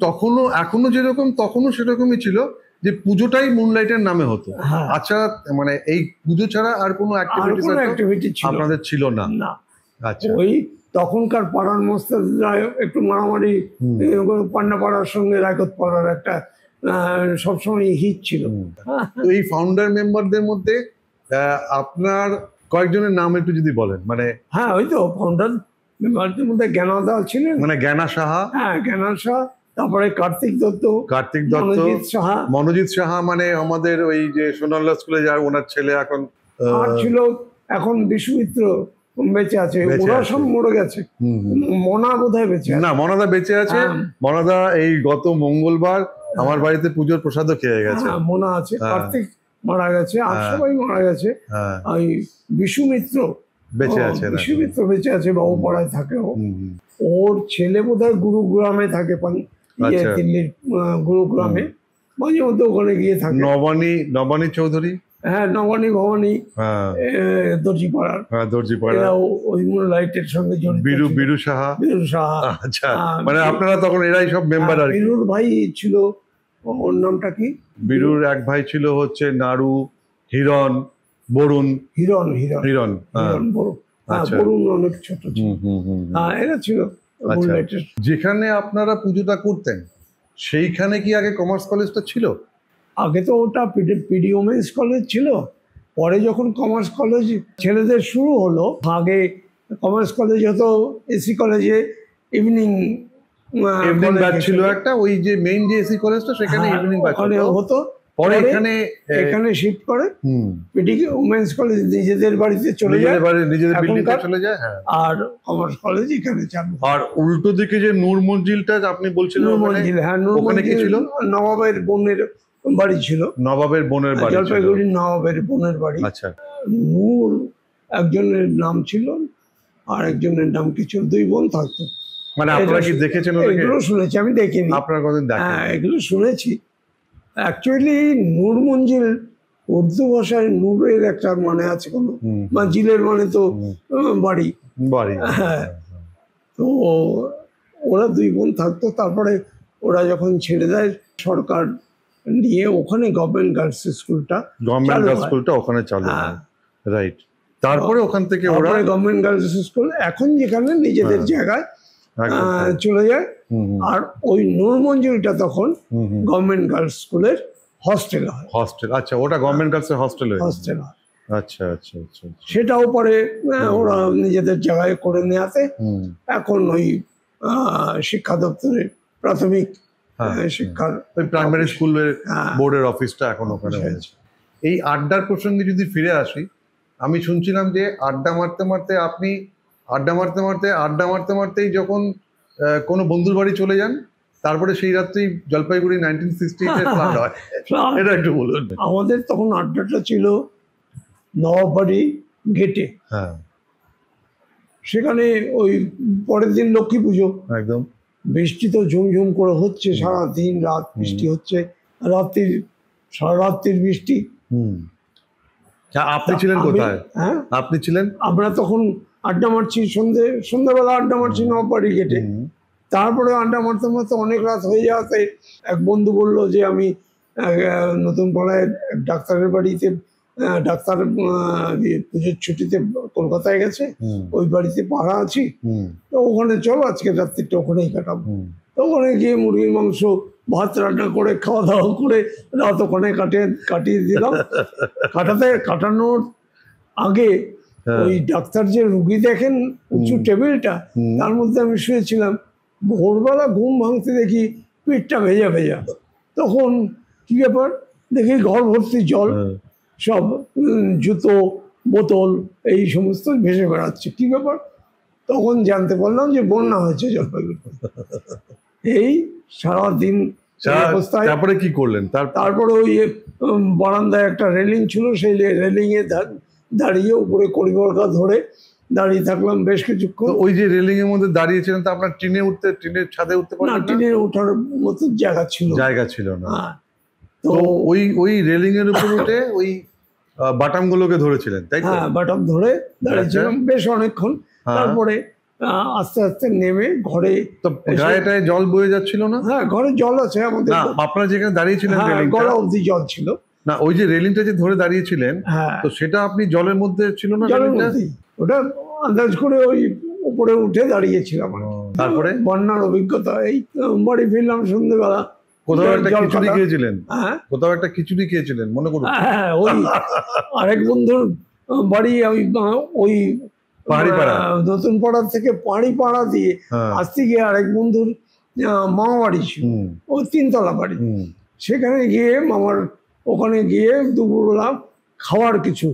তখনও এখনো যেরকম তখনও সেরকমই ছিল যে পুজোটাই মুনলাইটের নামে হতো। আচ্ছা, মানে এই পুজো ছাড়া আর কোনো অ্যাক্টিভিটি আপনাদের ছিল না? আচ্ছা। ওই তখনকার পাড়ার মোস্তাদরা একটু মারামারি, পান্না পাড়ার সঙ্গে রায়কত পাড়ার একটা সবসময় হিট ছিল। তো এই ফাউন্ডার মেম্বারদের মধ্যে আপনার কয়েকজনের নাম একটু যদি বলেন। মানে হ্যাঁ, ওই তো ফাউন্ডার মেম্বারদের মধ্যে জ্ঞানাদা ছিলেন, মানে জ্ঞানা সাহা, হ্যাঁ জ্ঞানা সাহা, তারপরে কার্তিক দত্ত, মনোজিৎ সাহা। মনোজিৎ সাহা মানে আমাদের ওই যে সোনাল্লা স্কুলে যায় ওনার ছেলে এখন। আর ছিল এখন বিশ্বমিত্র বেঁচে আছে, ওরা সব মরে গেছে। মনা বোধহয় বেঁচে আছে। না, মনাদা বেঁচে আছে। মনাদা এই গত মঙ্গলবার আমার বাড়িতে পুজোর প্রসাদও খেয়ে গেছে। মনা আছে, কার্তিক মারা গেছে, আর সবাই মারা গেছে। ওই বিশ্বমিত্র বেঁচে আছে, বিশ্বমিত্র বেঁচে আছে, বাবুপাড়ায় থাকে। ওর ছেলে বোধহয় গুরুগ্রামে থাকে, দিল্লির গুরুগ্রামে, মাঝে মধ্যে ওখানে গিয়ে থাকে। নবানী চৌধুরী, হ্যাঁ নবানী ভবানী দর্জিপাড়ার, এরাও ওই মুনলাইটের সঙ্গে জড়িত। বীরু সাহা। আচ্ছা, মানে আপনারা তখন এরাই সব মেম্বার আর কি। বীরুর ভাই ছিল, ওর নামটা কি? বীরুর এক ভাই ছিল হচ্ছে নাড়ু, হিরণ, বরুণ। হিরণ বরুণ, বরুণ অনেক ছোট ছিল। এরা ছিল মুনলাইটের। যেখানে আপনারা পুজোটা করতেন সেইখানে কি আগে কমার্স কলেজটা ছিল? আগে তো ওটা পিডি ওমেন্স কলেজ ছিল। পরে যখন কমার্স কলেজ ছেলেদের শুরু হলো, আগে কমার্স কলেজ হতো, এসি কলেজে ইভিনিং ব্যাচ ছিল একটা, ওই যে মেইন যে এসি কলেজটা সেখানে ইভিনিং ব্যাচ হতো। পরে এখানে শিফট করে পিডি ওমেন্স কলেজ নিজেদের বাড়িতে চলে যায়, নিজেদের বিল্ডিংয়ে চলে যায়। আর কমার্স কলেজ এখানে চালু। আর উল্টো দিকে যে নূর মঞ্জিলটা আপনি বলছিলেন, ওখানে কি ছিল? নবাবের বোনের বাড়ি ছিল। নবাবের বোনের বাড়ি, জলপাইগুড়ির নবাবের বোনের বাড়ি। আচ্ছা। নূর একজনের নাম ছিল, আর একজনের নাম কি ছিল, দুই বোন থাকতো। মানে আপনারা কি দেখেছেন? এগুলো শুনেছি, আমি দেখিনি। আপনারা কতদিন দেখেন? হ্যাঁ, এগুলো শুনেছি। অ্যাকচুয়ালি নূর মঞ্জিল উর্দু ভাষায় নূরের একটা মানে আছে, কোনো মঞ্জিলের মানে তো বাড়ি। হ্যাঁ, তো ওরা দুই বোন থাকতো। তারপরে ওরা যখন ছেড়ে দেয় সরকার নিয়ে, ওখানে গভর্নমেন্ট গার্লস স্কুলটা ওখানে চালু হয়, রাইট। তারপরে ওখান থেকে ওরা গভর্নমেন্ট গার্লস স্কুল এখন যেখানে নিজেদের জায়গায় চলে যায়। আর ওই নূর মঞ্জিলটা তখন গভর্নমেন্ট গার্লস স্কুলের হস্টেল হয়। আচ্ছা, ওটা গভর্নমেন্ট গার্লসের হস্টেল হয়। আচ্ছা। সেটাও পরে ওরা নিজেদের জায়গায় করে নেওয়াতে এখন ওই শিক্ষা দপ্তরের প্রাথমিক শিক্ষার ওই প্রাইমারি স্কুলের বোর্ডের অফিসটা এখন ওখানে হয়েছে। এই আড্ডার প্রসঙ্গে যদি ফিরে আসি, আমি শুনছিলাম যে আড্ডা মারতে মারতেই যখন কোনো বন্ধুর বাড়ি চলে যান, তারপরে সেই রাত্রেই জলপাইগুড়ি 1968 ফ্লাড হয়। এটা একটু বলুন। আমাদের তখন আড্ডাটা ছিল নবাববাড়ি গেটে। সেখানে ওই পরের দিন লক্ষ্মী পুজো, একদম। বৃষ্টি তো ঝুমঝুম করে হচ্ছে, সারা দিন রাত বৃষ্টি হচ্ছে, সারা রাত্রির বৃষ্টি। আপনি ছিলেন কোথায়? হ্যাঁ, আপনি ছিলেন? আমরা তখন আড্ডা মারছি, সন্ধ্যাবেলা আড্ডা মারছি নববাড়ি গেটে। তারপরে আড্ডা মারতে মারতে অনেক রাত হয়ে যাওয়াতে এক বন্ধু বলল যে আমি নতুন পাড়ায় ডাক্তারের বাড়িতে, ডাক্তার পুজোর ছুটিতে কলকাতায় গেছে, ওই বাড়িতে পাড়া আছি, তো ওখানে চলো আজকে রাত্রিটা ওখানেই কাটাবো। তো ওখানে গিয়ে মুরগির মাংস ভাত রান্না করে খাওয়া দাওয়া করে রাত ওখানে কাটিয়ে দিলাম। কাটানোর আগে ওই ডাক্তার যে রুগী দেখেন উঁচু টেবিলটা, তার মধ্যে আমি শুয়েছিলাম। ভোরবেলা ঘুম ভাঙতে দেখি পিঠটা ভেজা ভেজা। তখন কি ব্যাপার দেখি ঘর ভর্তি জল, সব জুতো বোতল এই সমস্ত ভেসে বেড়াচ্ছে। কি ব্যাপার? তখন জানতে পারলাম যে বন্যা হয়েছে জলপাইগুড়িতে। এই সারাদিন অবস্থায়। তারপরে কি করলেন? তারপরে ওই বারান্দায় একটা রেলিং ছিল, সেই রেলিংয়ে দাঁড়িয়ে উপরে কড়িবরকা ধরে দাঁড়িয়ে থাকলাম বেশ কিছুক্ষণ। ওই যে রেলিং এর মধ্যে দাঁড়িয়েছিলেন, তো আপনার টিনের ছাদে উঠতে পারলেন না? টিনের ওঠার মতো জায়গা ছিল না। তো ওই রেলিং এর উপর উঠে ওই বাটাম গুলোকে ধরেছিলেন, তাই তো? হ্যাঁ, বাটাম ধরে দাঁড়িয়েছিলাম বেশ অনেকক্ষণ। তারপরে আস্তে আস্তে নেমে ঘরে। তো গায়েটায় জল বয়ে যাচ্ছিল না? হ্যাঁ, ঘরে জল আছে আমাদের। আপনারা যেখানে দাঁড়িয়েছিলেন গলা অবধি জল ছিল। না, ওই যে রেলিংটা যে ধরে দাঁড়িয়েছিলেন, তো সেটা আপনি জলের মধ্যে ছিল না? ওটা আন্দাজ করে ওই উপরে উঠে দাঁড়িয়েছিলাম। তারপরে বন্যার অভিজ্ঞতা। এই বাড়ি ফিরলাম সন্ধ্যেবেলা। কোথাও একটা খিচুড়ি খেয়েছিলেন? কোথাও একটা খিচুড়ি খেয়েছিলেন মনে করুন? হ্যাঁ, ওই আরেক বন্ধুর বাড়ি ওই নতুন পাড়া থেকে পাড়া দিয়ে আসতে গিয়ে আরেক বন্ধুর মামা বাড়ি ছিল, ওই 3 তলা বাড়ি। সেখানে গিয়ে মামার ওখানে গিয়ে দুপুরবেলা খাওয়ার কিছু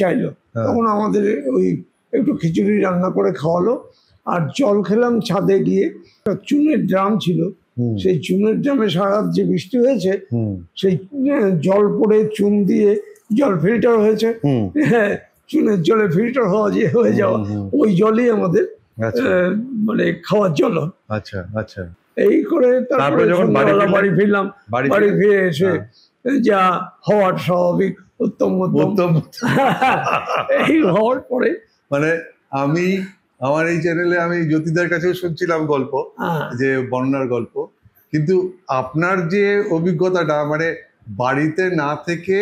চাইলো। তখন আমাদের ওই একটু খিচুড়ি রান্না করে খাওয়ালো। আর জল খেলাম ছাদে গিয়ে। চুনের ড্রাম ছিল, সেই চুনের ড্রামে সারা যে বৃষ্টি হয়েছে, সেই জল পড়ে চুন দিয়ে জল ফিল্টার হয়েছে। হ্যাঁ, চুনের জলে ফিল্টার হয়ে যাওয়া ওই জলই আমাদের মানে খাওয়ার জল। আচ্ছা আচ্ছা। এই করে তারপরে যখন বাড়ি ফিরলাম, বাড়ি ফিরে এসে যা হওয়ার স্বাভাবিক উত্তম এই হওয়ার পরে মানে আমার এই চ্যানেলে আমি জ্যোতিদার কাছেও শুনছিলাম গল্প, যে বন্যার গল্প, কিন্তু আপনার যে অভিজ্ঞতাটা মানে বাড়িতে না থেকে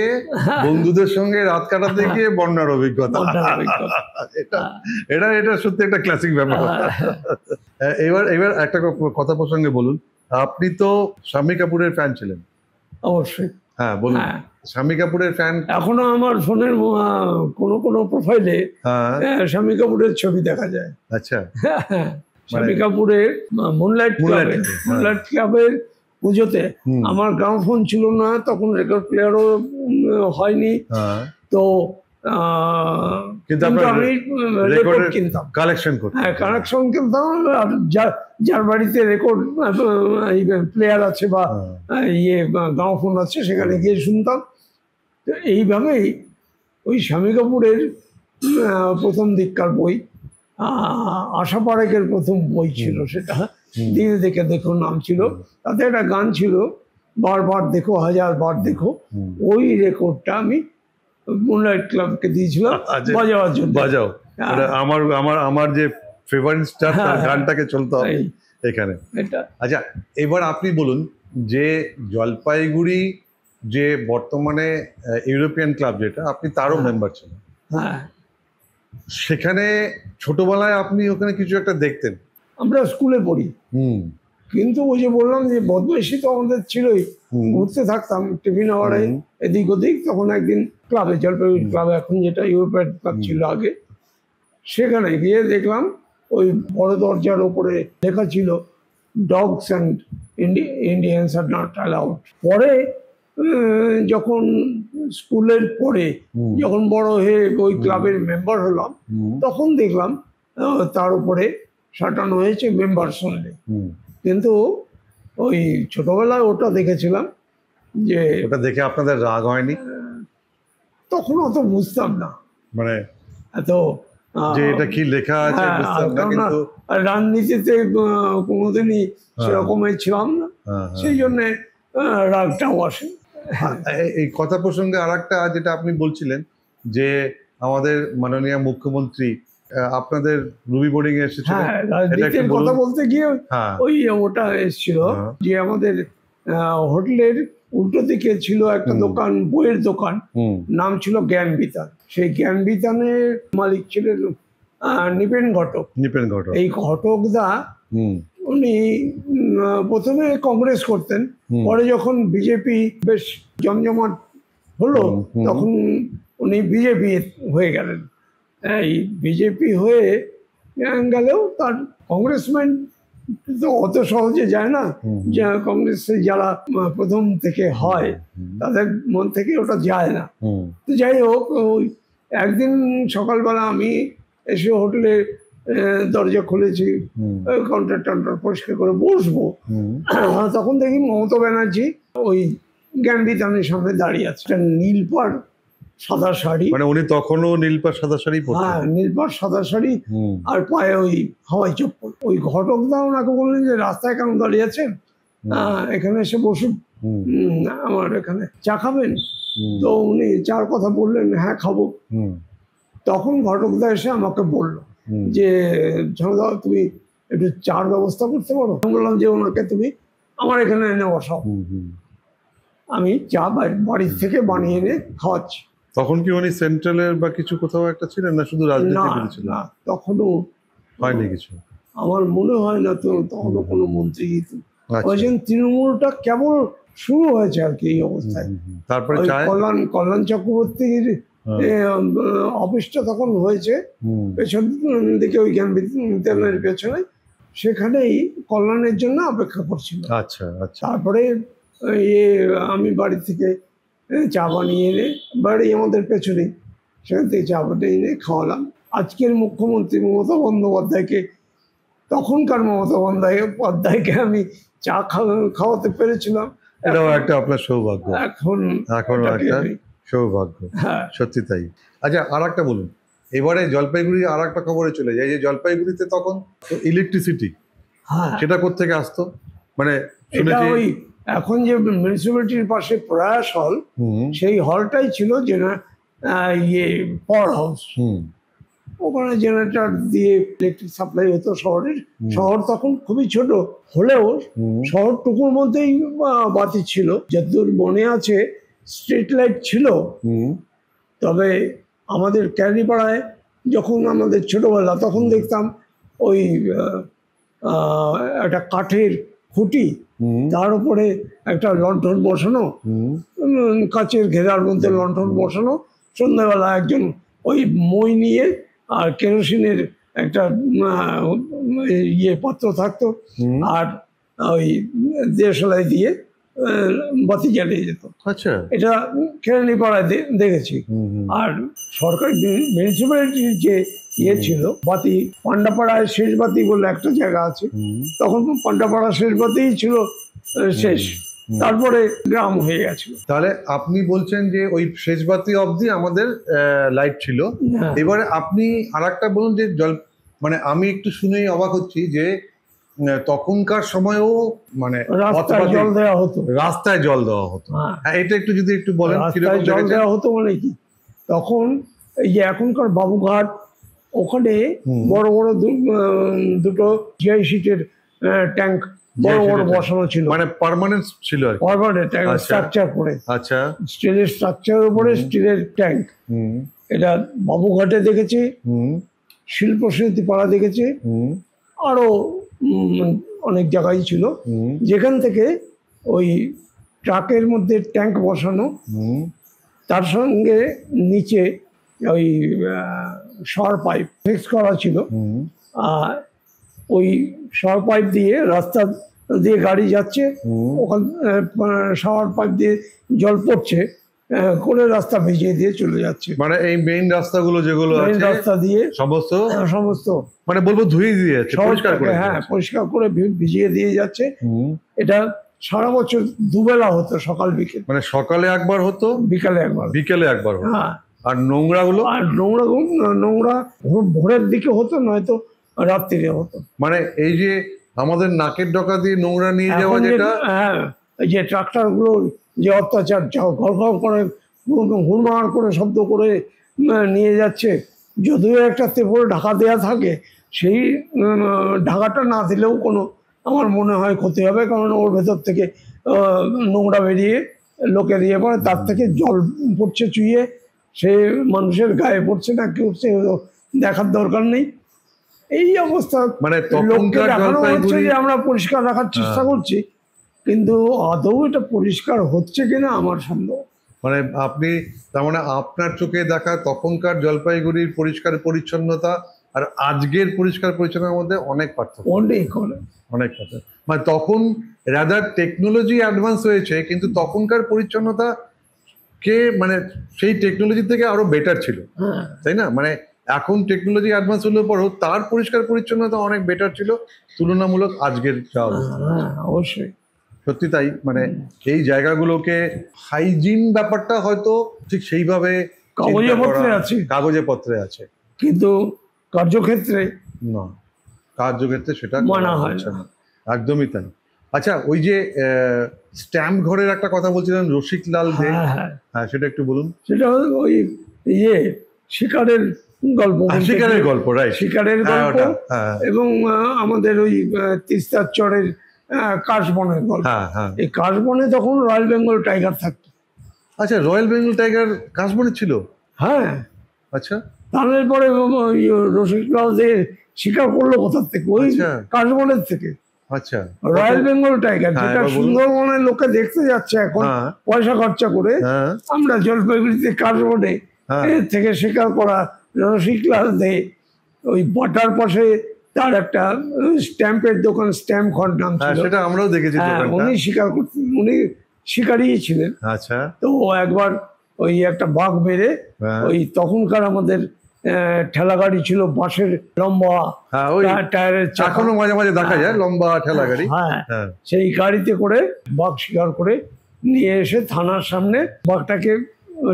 বন্ধুদের সঙ্গে রাত কাটাতে গিয়ে বন্যার অভিজ্ঞতা, এটা সত্যি একটা ক্লাসিক ব্যাপার। এবার একটা কথা প্রসঙ্গে বলুন, আপনি তো শাম্মী কাপুরের ফ্যান ছিলেন? অবশ্যই। হ্যাঁ, বলুন। শাম্মী কাপুরের ফ্যান এখনো আমার ফোনের কোনো প্রোফাইলে শাম্মী কাপুরের ছবি দেখা যায়। আচ্ছা। শাম্মী কাপুরের মুনলাইট ক্লাবের পুজোতে আমার গ্রামোফোন ছিল না, তখন রেকর্ড প্লেয়ারও হয়নি, তো আমি রেকর্ড কিনতাম, কালেকশন কিনতাম। আর যার বাড়িতে রেকর্ড প্লেয়ার আছে বা গ্রামোফোন আছে সেখানে গিয়ে শুনতাম। তো এইভাবেই ওই শাম্মী কাপুরের প্রথম দিককার বই, আশা পারেখের প্রথম বই ছিল, সেটা দিনে দেখো নাম ছিল। তাতে একটা গান ছিল, বারবার দেখো হাজার বার দেখো। ওই রেকর্ডটা আমি মুনলাইট ক্লাবকে দিয়েছিলাম বাজাবার জন্য। বাজাও, আমার যে ফেভারিট স্টার গানটাকে চলতে হবে এখানে। আচ্ছা, এবার আপনি বলুন যে জলপাইগুড়ি যে বর্তমানে ইউরোপিয়ান ক্লাব, যেটা আপনি তারও মেম্বার ছিলেন, সেখানে ছোটবেলায় আপনি ওখানে কিছু একটা দেখতেন? আমরা স্কুলে পড়ি, কিন্তু ওই যে বললাম যে বদমাইশি তো আমাদের ছিলই, ঘুরতে থাকতাম টিফিন আওয়ারে এদিক ওদিক। তখন একদিন ক্লাবে, জলপাইগুড়ি ক্লাবে, এখন যেটা ইউরোপিয়ান ক্লাব ছিল আগে, সেখানে গিয়ে দেখলাম ওই বড় দরজার ওপরে লেখা ছিল dogs and Indians are not allowed. পরে যখন স্কুলের পরে যখন বড় হয়ে ওই ক্লাবের মেম্বার হলাম, তখন দেখলাম তার উপরে সাঁটানো হয়েছে মেম্বার্স অনলি। কিন্তু ওই ছোটবেলায় ওটা দেখেছিলাম, যে ওটা দেখে আপনাদের রাগ হয়নি? তখন অত বুঝতাম না, মানে এত যে এটা কি লেখা আছে বুঝতাম না, কিন্তু রাজনীতিতে কোনোদিনই সেরকমই ছিলাম না, সেই জন্য রাগটাও আসে। এই কথা প্রসঙ্গে আরেকটা যেটা আপনি বলছিলেন যে আমাদের মাননীয় মুখ্যমন্ত্রী আপনাদের রুবি বোর্ডিং এ এসেছিলেন, রাজনীতির কথা বলতে গিয়ে ওই ওটা এসেছিল যে আমাদের হোটেলের উল্টো দিকে ছিল একটা দোকান, বইয়ের দোকান, নাম ছিল জ্ঞান বিতান। সেই জ্ঞান বিতানের মালিক ছিলেন নিপেন ঘটক। এই ঘটকদা উনি প্রথমে কংগ্রেস করতেন, পরে যখন বিজেপি বেশ জমজমাট হলো তখন উনি বিজেপি হয়ে গেলেন। এই বিজেপি হয়ে গেলেও তার কংগ্রেসম্যান তো অত সহজে যায় না, যে কংগ্রেসে যারা প্রথম থেকে হয় তাদের মন থেকে ওটা যায় না। তো যাই হোক, ওই একদিন সকালবেলা আমি এসে হোটেলে দরজা খুলেছি, কাউন্টার টাউন্টার পরিষ্কার করে বসবো, তখন দেখি মমতা ব্যানার্জি ওই জ্ঞান বিতানের সামনে দাঁড়িয়ে আছে, একটা নীলপাড় সাদা শাড়ি, মানে উনি তখনও নীলপাড় সাদা শাড়ি পরতেন। হ্যাঁ, নীলপাড় সাদা শাড়ি আর পায়ে ওই হাওয়াই চপ্পল। ওই ঘটকদা ওনাকে বললেন যে রাস্তায় কেন দাঁড়িয়ে আছেন, এখানে এসে বসুন, আমার এখানে চা খাবেন? তো উনি চার কথা বললেন, হ্যাঁ খাবো। তখন ঘটকদা এসে আমাকে বলল যে ঝামদা তুমি একটু চার ব্যবস্থা করতে পারো? আমি বললাম যে ওনাকে তুমি আমার এখানে এনে বসাও, আমি চা বাড়ির থেকে বানিয়ে এনে খাওয়াচ্ছি। তখন কি উনি সেন্ট্রালের বা কিছু কোথাও একটা ছিলেন, না শুধু রাজনীতি ছিলেন? না, তখনও হয়নি কিছু, আমার মনে হয় না। তো তখনও কোনো মন্ত্রী তৃণমূলটা কেবল শুরু হয়েছে আর কি এই অবস্থায়। তারপরে কল্যাণ চক্রবর্তীর অফিসটা তখন হয়েছে পেছন দিকে, ওই জ্ঞান বিতানের পেছনে, সেখানেই কল্যাণের জন্য অপেক্ষা করছিল। আচ্ছা আচ্ছা। তারপরে আমি বাড়ি থেকে চা বানিয়ে এনে, বাড়ি আমাদের পেছনেই, সেখান থেকে চা বানিয়ে এনে খাওয়ালাম। আজকের মুখ্যমন্ত্রী মমতা বন্দ্যোপাধ্যায়কে, তখনকার মমতা বন্দ্যোপাধ্যায়কে আমি চা খাওয়াতে পেরেছিলাম। এটাও একটা আপনার সৌভাগ্য, এখনো একটা সৌভাগ্য, সত্যি তাই। আচ্ছা, আর একটা বলুন, এবারে জলপাইগুড়ি আর একটা খবরে চলে যায় যে জলপাইগুড়িতে তখন ইলেকট্রিসিটি, সেটা কোত্থেকে আসতো? মানে ওই এখন যে মিউনিসিপ্যালিটির পাশে প্রয়াস হল, সেই হলটাই ছিল পাওয়ার হাউস। ওখানে জেনারেটর দিয়ে ইলেকট্রিক সাপ্লাই হতো শহরের। শহর তখন খুবই ছোট হলেও শহরটুকুর মধ্যেই বাতি ছিল। যতদূর মনে আছে স্ট্রিট লাইট ছিল, তবে আমাদের ক্যারিপাড়ায় যখন আমাদের ছোটবেলা, তখন দেখতাম ওই একটা কাঠের খুঁটি, তার উপরে একটা লণ্ঠন বসানো, কাচের ঘেরার মধ্যে লণ্ঠন বসানো, সন্ধ্যাবেলা একজন ওই মই নিয়ে আর কেরোসিনের একটা পাত্র থাকতো, আর ওই দেশলাই দিয়ে বাতি জ্বালিয়ে যেত। আচ্ছা, এটা কেরানীপাড়ায় দেখেছি। আর সরকারি মিউনিসিপ্যালিটির যে ছিল বাতি, পান্ডাপাড়ায় শেষ বাতি বলে একটা জায়গা আছে, তখন পান্ডাপাড়া শেষ বাতিই ছিল শেষ, তারপরে গ্রাম হয়ে গেছিল। তাহলে আপনি বলছেন যে ওই শেষ বাতি অবধি আমাদের লাইট ছিল। এবারে আপনি আর একটা বলুন যে মানে আমি একটু শুনেই অবাক হচ্ছি যে তখনকার সময়ও মানে রাস্তায় জল দেওয়া হতো। রাস্তায় জল দেওয়া হতো, হ্যাঁ, এটা একটু যদি বলেন। রাস্তায় জল দেওয়া হতো মানে কি, তখন এই যে এখনকার বাবুঘাট, ওখানে বড় বড় দুটো জিআই শিটের ট্যাঙ্ক বড় বড় বসানো ছিল, মানে পার্মানেন্ট ছিল, পার্মানেন্ট স্ট্রাকচার করে। আচ্ছা, স্টিলের স্ট্রাকচারের উপরে স্টিলের ট্যাঙ্ক। এটা বাবুঘাটে দেখেছি, শিল্প স্মৃতি পাড়া দেখেছি, আরো অনেক জায়গায় ছিল, যেখান থেকে ওই ট্রাকের মধ্যে ট্যাঙ্ক বসানো, তার সঙ্গে নিচে ওই শর পাইপ ফিক্স করা ছিল। ওই শর পাইপ দিয়ে রাস্তা দিয়ে গাড়ি যাচ্ছে, ওখান শর পাইপ দিয়ে জল পড়ছে, করে রাস্তা ভিজিয়ে দিয়ে চলে যাচ্ছে। মানে এই মেইন রাস্তাগুলো যেগুলো আছে, রাস্তা দিয়ে সমস্ত মানে বলবো ধুয়ে দিয়েছে, পরিষ্কার করে, হ্যাঁ, পরিষ্কার করে ভিজিয়ে দিয়ে যাচ্ছে। এটা সারা বছর দুবেলা হতো, সকাল বিকেল। মানে সকালে একবার হতো, বিকালে একবার হতো। আর নোংরাগুলো? আর নোংরা ভোরের দিকে হতো, নয়তো রাত্রিরে হতো। মানে এই যে আমাদের নাকের ডকা দিয়ে নোংরা নিয়ে যাওয়া, যেটা হ্যাঁ, এই যে ট্রাক্টর গুলো যে অত্যাচার, ঘর ঘর করে হুড়মাড় করে শব্দ করে নিয়ে যাচ্ছে, যদিও একটা তেপল ঢাকা দেওয়া থাকে, সেই ঢাকাটা না দিলেও কোনো আমার মনে হয় ক্ষতি হবে, কারণ ওর ভেতর থেকে নোংরা বেরিয়ে লোকে দিয়ে পড়ে, তার থেকে জল পড়ছে চুইয়ে, সে মানুষের গায়ে পড়ছে না কি উঠছে দেখার দরকার নেই। এই অবস্থা মানে লোককে দেখানো হচ্ছে যে আমরা পরিষ্কার রাখার চেষ্টা করছি, কিন্তু আদৌ এটা পরিষ্কার হচ্ছে কিনা আমার সন্দেহ। মানে আপনি তার মানে আপনার চোখে দেখা তখনকার জলপাইগুড়ির পরিষ্কার পরিচ্ছন্নতা আর আজকের পরিষ্কার পরিচ্ছন্নতার মধ্যে অনেক পার্থক্য, অনেক পার্থক্য। মানে তখন রাদার টেকনোলজি অ্যাডভান্স হয়েছে, কিন্তু তখনকার পরিচ্ছন্নতা কে মানে সেই টেকনোলজি থেকে আরো বেটার ছিল, তাই না? মানে এখন টেকনোলজি অ্যাডভান্স হলে পরেও তার পরিষ্কার পরিচ্ছন্নতা অনেক বেটার ছিল তুলনামূলক আজকের যা অবস্থা। অবশ্যই সত্যি তাই। মানে এই জায়গাগুলোকে হাইজিন ব্যাপারটা হয়তো ঠিক সেইভাবে কাগজে পত্রে আছে, কিন্তু কার্যক্ষেত্রে না, কার্যক্ষেত্রে সেটা মানা হয় না। একদমই তাই। আচ্ছা, ওই যে স্ট্যাম্প ঘরের একটা কথা বলছিলেন রসিকলাল দে, হ্যাঁ সেটা একটু বলুন। সেটা ওই শিকারের গল্প, রাইট, শিকারের গল্প, এবং আমাদের ওই তিস্তার চরের কাশবনের গল্প। এই কাশবনে তখন রয়্যাল বেঙ্গল টাইগার থাকতো। আচ্ছা, রয়্যাল বেঙ্গল টাইগার কাশবনে ছিল? হ্যাঁ। আচ্ছা, তারপরে রসিকলাল দে শিকার করলো কোথা থেকে? ওই কাশবনের থেকে। আচ্ছা, রয়্যাল বেঙ্গল টাইগার যেটা সুন্দরবনের লোকে দেখতে যাচ্ছে এখন পয়সা খরচা করে, আমরা জলপাইগুড়িতে কাশবনে থেকে শিকার করা রসিকলাল দে ওই বটার পাশে তার একটা স্ট্যাম্পের দোকান, স্ট্যাম্প ঘর নাম ছিল, সেটা আমরাও দেখেছি। উনি শিকার করতেন, উনি শিকারী ছিলেন। আচ্ছা, তো একবার ওই একটা বাঘ মেরে, ওই তখনকার আমাদের ঠেলা গাড়ি ছিল বাঁশের লম্বা টায়ারের, এখনো মাঝে মাঝে দেখা যায় লম্বা ঠেলা গাড়ি, সেই গাড়িতে করে বাঘ শিকার করে নিয়ে এসে থানার সামনে বাঘটাকে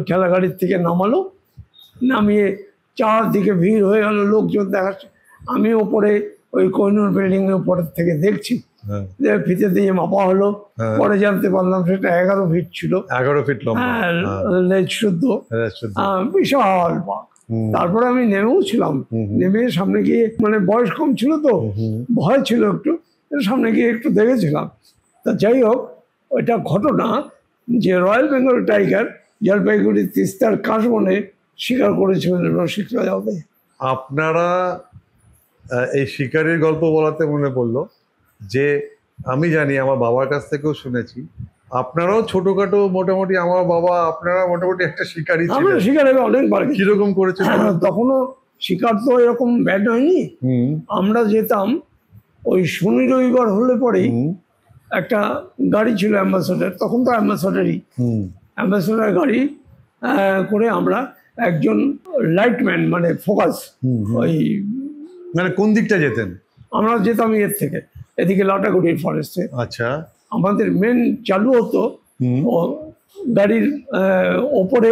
ঠেলা গাড়ির থেকে নামিয়ে চারদিকে ভিড় হয়ে গেল, লোকজন দেখাচ্ছে। আমি ওপরে ওই কোহিনূর বিল্ডিং এর উপরের থেকে দেখছি, ফিতে দিয়ে মাপা হলো, পরে জানতে পারলাম সেটা 11 ফিট ছিল, 11 ফিট লম্বা, লেজ শুদ্ধ, বিশাল বাঘ। তারপরে আমি নেমেও ছিলাম, নেমে সামনে গিয়ে, মানে বয়স কম ছিল তো ভয় ছিল একটু, সামনে গিয়ে একটু দেখেছিলাম। তা যাই হোক, ওইটা ঘটনা যে রয়্যাল বেঙ্গল টাইগার জলপাইগুড়ি তিস্তার কাশবনে শিকার করেছিলেন রসিকলাল দে। আপনারা এই শিকারের গল্প বলাতে মনে পড়লো যে আমি জানি, আমার বাবার কাছ থেকেও শুনেছি, আপনারাও ছোটখাটো মোটামুটি, আমার বাবা আপনারা মোটামুটি একটা শিকারী ছিলেন। শিকারে অনেকবার। কিরকম করেছে? তখনও শিকার তো এরকম ব্যাড হয়নি। আমরা যেতাম ওই শনি রবিবার হলে পরেই, একটা গাড়ি ছিল অ্যাম্বাসেডার, তখন তো অ্যাম্বাসেডার গাড়ি করে আমরা একজন লাইটম্যান, মানে ফোকাস, ওই মানে কোন দিকটা যেতেন? আমরা যেতাম এর থেকে এদিকে লাটাগুড়ির ফরেস্টে। আচ্ছা, আমাদের মেন চালু হতো গাড়ির ওপরে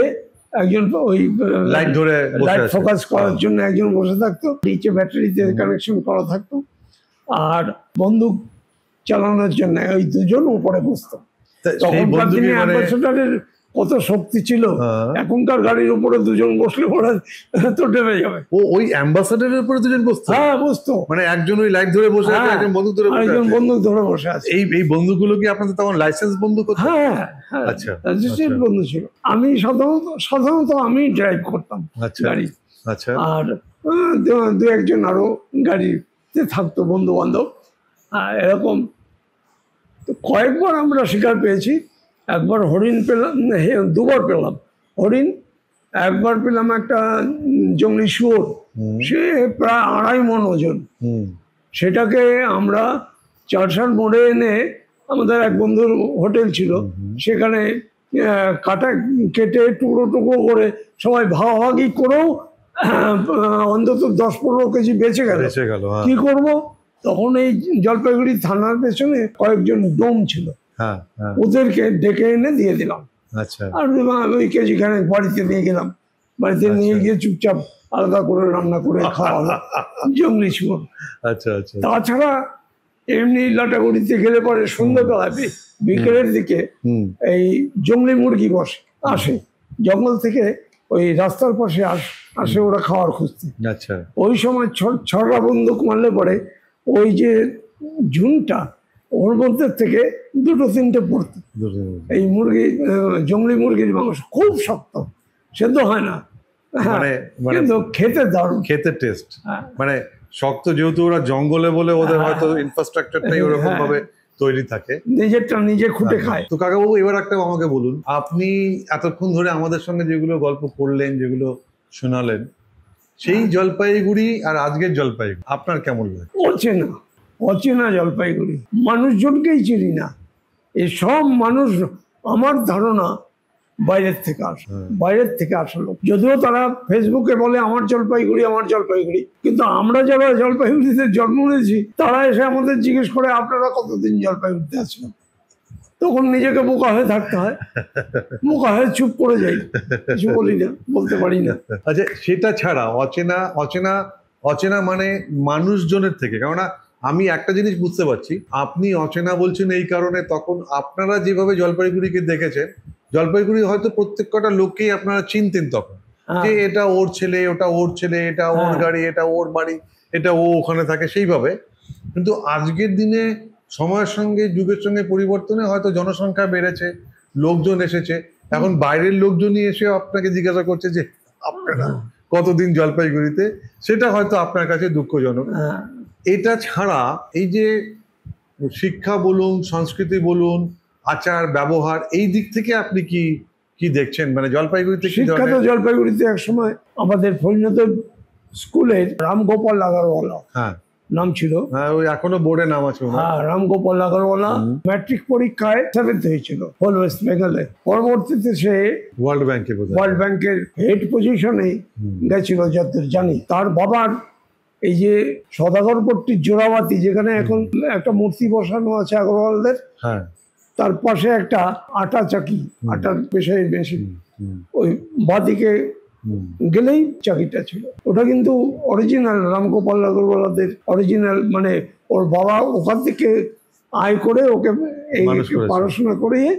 একজন ওই লাইট ধরে লাইট ফোকাস করার জন্য একজন বসে থাকতো, নিচে ব্যাটারিতে কানেকশন করা থাকতো, আর বন্দুক চালানোর জন্য ওই দুজন উপরে বসতো। তখনকার দিনে অ্যাম্বাসেডারের কত শক্তি ছিল, এখনকার গাড়ির উপরে দুজন বসলে পরে তো ডেবে যাবে। ওই অ্যাম্বাসেডারের উপরে দুজন বসতো? হ্যাঁ, বসতো। মানে একজন ওই লাইট ধরে বসে আছে, একজন বন্দুক ধরে বসে আছে, একজন বন্দুক ধরে বসে আছে। এই বন্দুকগুলো কি আপনাদের তখন লাইসেন্স বন্দুক হতো? হ্যাঁ, আচ্ছা, বন্দুক ছিল। আমি সাধারণত আমি ড্রাইভ করতাম গাড়ি। আচ্ছা, আর দু একজন আরো গাড়িতে থাকতো বন্ধু বান্ধব। এরকম কয়েকবার আমরা শিকার পেয়েছি। একবার হরিণ পেলাম, দুবার পেলাম হরিণ। একবার পেলাম একটা জঙ্গলি শুয়োর, সে প্রায় 2.5 মণ ওজন। সেটাকে আমরা চারশাল মোড়ে এনে, আমাদের এক বন্ধুর হোটেল ছিল, সেখানে কেটে টুকরো টুকরো করে সবাই ভাগাভাগি করেও অন্তত 10-15 কেজি বেঁচে গেল। কি করব? তখন এই জলপাইগুড়ি থানার পেছনে কয়েকজন ডোম ছিল, ওদেরকে ডেকে এনে দিয়ে দিলাম। আচ্ছা, আর ওই কেজি খানেক বাড়িতে নিয়ে গেলাম, বাড়িতে নিয়ে গিয়ে চুপচাপ আলাদা করে রান্না করে খাওয়া হলো, জংলি শুয়োর। আচ্ছা আচ্ছা। তাছাড়া এমনি লাটাগুড়িতে গেলে পরে সন্ধ্যাবেলা বিকেলের দিকে এই জংলি মুরগি আসে জঙ্গল থেকে, ওই রাস্তার পাশে আসে ওরা খাওয়ার খুঁজতে। আচ্ছা। ওই সময় ছড়া বন্দুক মারলে পরে ওই যে ঝুনটা ওর মধ্যে থেকে 2-3টে পড়তো। এই মুরগি, জংলি মুরগির মাংস খুব শক্ত, সেদ্ধ হয় না, কিন্তু খেতে দারুণ, খেতে টেস্ট। মানে শক্ত যেহেতু ওরা জঙ্গলে বলে ওদের হয়তো ইনফ্রাস্ট্রাকচারটাই ওরকম ভাবে তৈরি থাকে, নিজেরটা নিজে খুঁটে খায়। তো কাকাবাবু এবার একটা আমাকে বলুন, আপনি এতক্ষণ ধরে আমাদের সঙ্গে যেগুলো গল্প করলেন, যেগুলো শোনালেন, সেই জলপাইগুড়ি আর আজকের জলপাইগুড়ি আপনার কেমন লাগে? অচেনা জলপাইগুড়ি, মানুষজনকেই চিনি না। এসব মানুষ আমার ধারণা বাইরের থেকে আসা লোক। যদিও তারা ফেসবুকে বলে আমার জলপাইগুড়ি, কিন্তু আমরা যারা জলপাইগুড়িতে জন্ম নিয়েছি তারা এসে আমাদের জিজ্ঞেস করে আপনারা কতদিন জলপাইগুড়িতে আছেন। তখন নিজেকে বোকা হয়ে থাকতে হয়, বোকা হয়ে চুপ করে যাই, কিছু বলি না, বলতে পারি না। আচ্ছা, সেটা ছাড়া অচেনা মানে মানুষজনের থেকে, কেননা আমি একটা জিনিস বুঝতে পারছি, আপনি অচেনা বলছেন এই কারণে, তখন আপনারা যেভাবে জলপাইগুড়িকে দেখেছেন, জলপাইগুড়ি হয়তো প্রত্যেক কটা লোককেই আপনারা চিনতেন তখন, যে এটা ওর ছেলে, ওটা ওর ছেলে, এটা ওর গাড়ি, এটা ওর বাড়ি, এটা ও ওখানে থাকে, সেইভাবে। কিন্তু আজকের দিনে সময়ের সঙ্গে, যুগের সঙ্গে পরিবর্তনে হয়তো জনসংখ্যা বেড়েছে, লোকজন এসেছে, এখন বাইরের লোকজনই এসে আপনাকে জিজ্ঞাসা করছে যে আপনারা কতদিন জলপাইগুড়িতে, সেটা হয়তো আপনার কাছে দুঃখজনক। এটা ছাড়া এই যে শিক্ষা বলুন, সংস্কৃতি বলুন, আচার ব্যবহার, এই দিক থেকে আপনি কি দেখছেন? মানে জলপাইগুড়িতে শিক্ষা তো জলপাইগুড়িতে একসময় আমাদের পরিণত স্কুলের রামগোপাল আগরওয়ালা নাম ছিল, ওই এখনো বোর্ডে নাম আছে। রামগোপাল আগরওয়ালা ম্যাট্রিক পরীক্ষায় 7th হয়েছিল হোল ওয়েস্ট বেঙ্গলে। পরবর্তীতে সে ওয়ার্ল্ড ব্যাংকের হেড পজিশনে গেছিল যতদূর জানি। তার বাবার এই যে সদাগরপট্টির জোড়াবাতি, যেখানে এখন একটা মূর্তি বসানো আছে আগরওয়ালদের, তার পাশে একটা আটার পেশায় মেশিন, ওই বাদিকে গেলেই চাকিটা ছিল। ওটা কিন্তু অরিজিনাল রামগোপাল আগরওয়ালাদের অরিজিনাল, মানে ওর বাবা ওখান থেকে আয় করে ওকে এই পড়াশোনা করিয়ে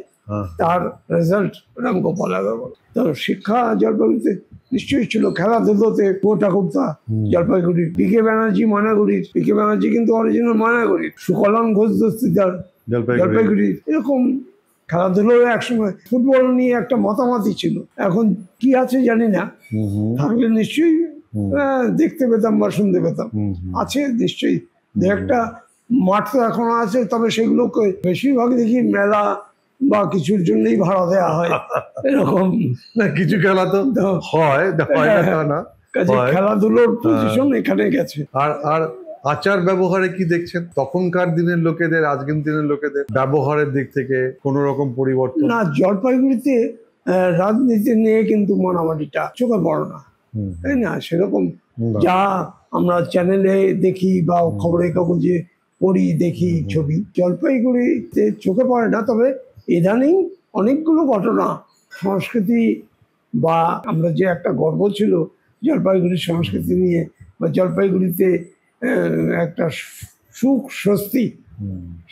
তার রেজাল্ট রামগোপাল আগরওয়ালা। তো শিক্ষা জলপাইগুড়িতে নিশ্চয়ই ছিল। খেলাধুলোতে ঠাকুরতা জলপাইগুড়ি, পিকে ব্যানার্জি কিন্তু অরিজিনাল ময়নাগুড়ির, সুকলন ঘোষ দস্তিদার জলপাইগুড়ির। এরকম খেলাধুলো একসময় ফুটবল নিয়ে একটা মতামতই ছিল, এখন কি আছে জানি না, থাকলে নিশ্চয়ই দেখতে পেতাম বা শুনতে পেতাম। আছে নিশ্চয়ই, একটা মাঠ তো এখনো আছে, তবে সেগুলোকে বেশিরভাগ দেখি মেলা বা কিছুর জন্যই ভাড়া দেওয়া হয়। এরকম না, কিছু খেলা তো হয় না, খেলাধুলোর পজিশন এখানে গেছে। আর আচার ব্যবহারে কি দেখছেন তখনকার দিনের লোকেদের, আজকের দিনের লোকেদের ব্যবহারের দিক থেকে কোনো রকম পরিবর্তন? না, জলপাইগুড়িতে রাজনীতি নিয়ে কিন্তু মারামারিটা চোখে পড়ে না, তাই না? সেরকম যা আমরা চ্যানেলে দেখি বা খবরের কাগজে পড়ি, দেখি ছবি, জলপাইগুড়িতে চোখে পড়ে না। তবে ইদানিং অনেকগুলো ঘটনা, সংস্কৃতি বা আমরা যে একটা গর্ব ছিল জলপাইগুড়ির সংস্কৃতি নিয়ে, বা জলপাইগুড়িতে একটা সুখ স্বস্তি,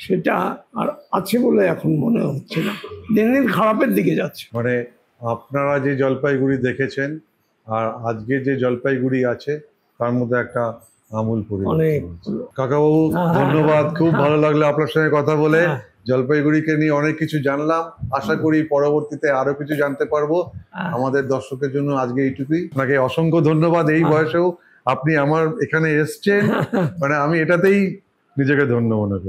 সেটা আর আছে বলে এখন মনে হচ্ছে না, দিন দিন খারাপের দিকে যাচ্ছে। মানে আপনারা যে জলপাইগুড়ি দেখেছেন আর আজকে যে জলপাইগুড়ি আছে, তার মধ্যে একটা আমূল পরিবর্তন। কাকাবাবু ধন্যবাদ, খুব ভালো লাগলো আপনার সঙ্গে কথা বলে। জলপাইগুড়িকে নিয়ে অনেক কিছু জানলাম, আশা করি পরবর্তীতে আরো কিছু জানতে পারবো। আমাদের দর্শকের জন্য আজকে এইটুকুই। আপনাকে অসংখ্য ধন্যবাদ। এই বয়সেও আপনি আমার এখানে এসছেন, মানে আমি এটাতেই নিজেকে ধন্য মনে করি।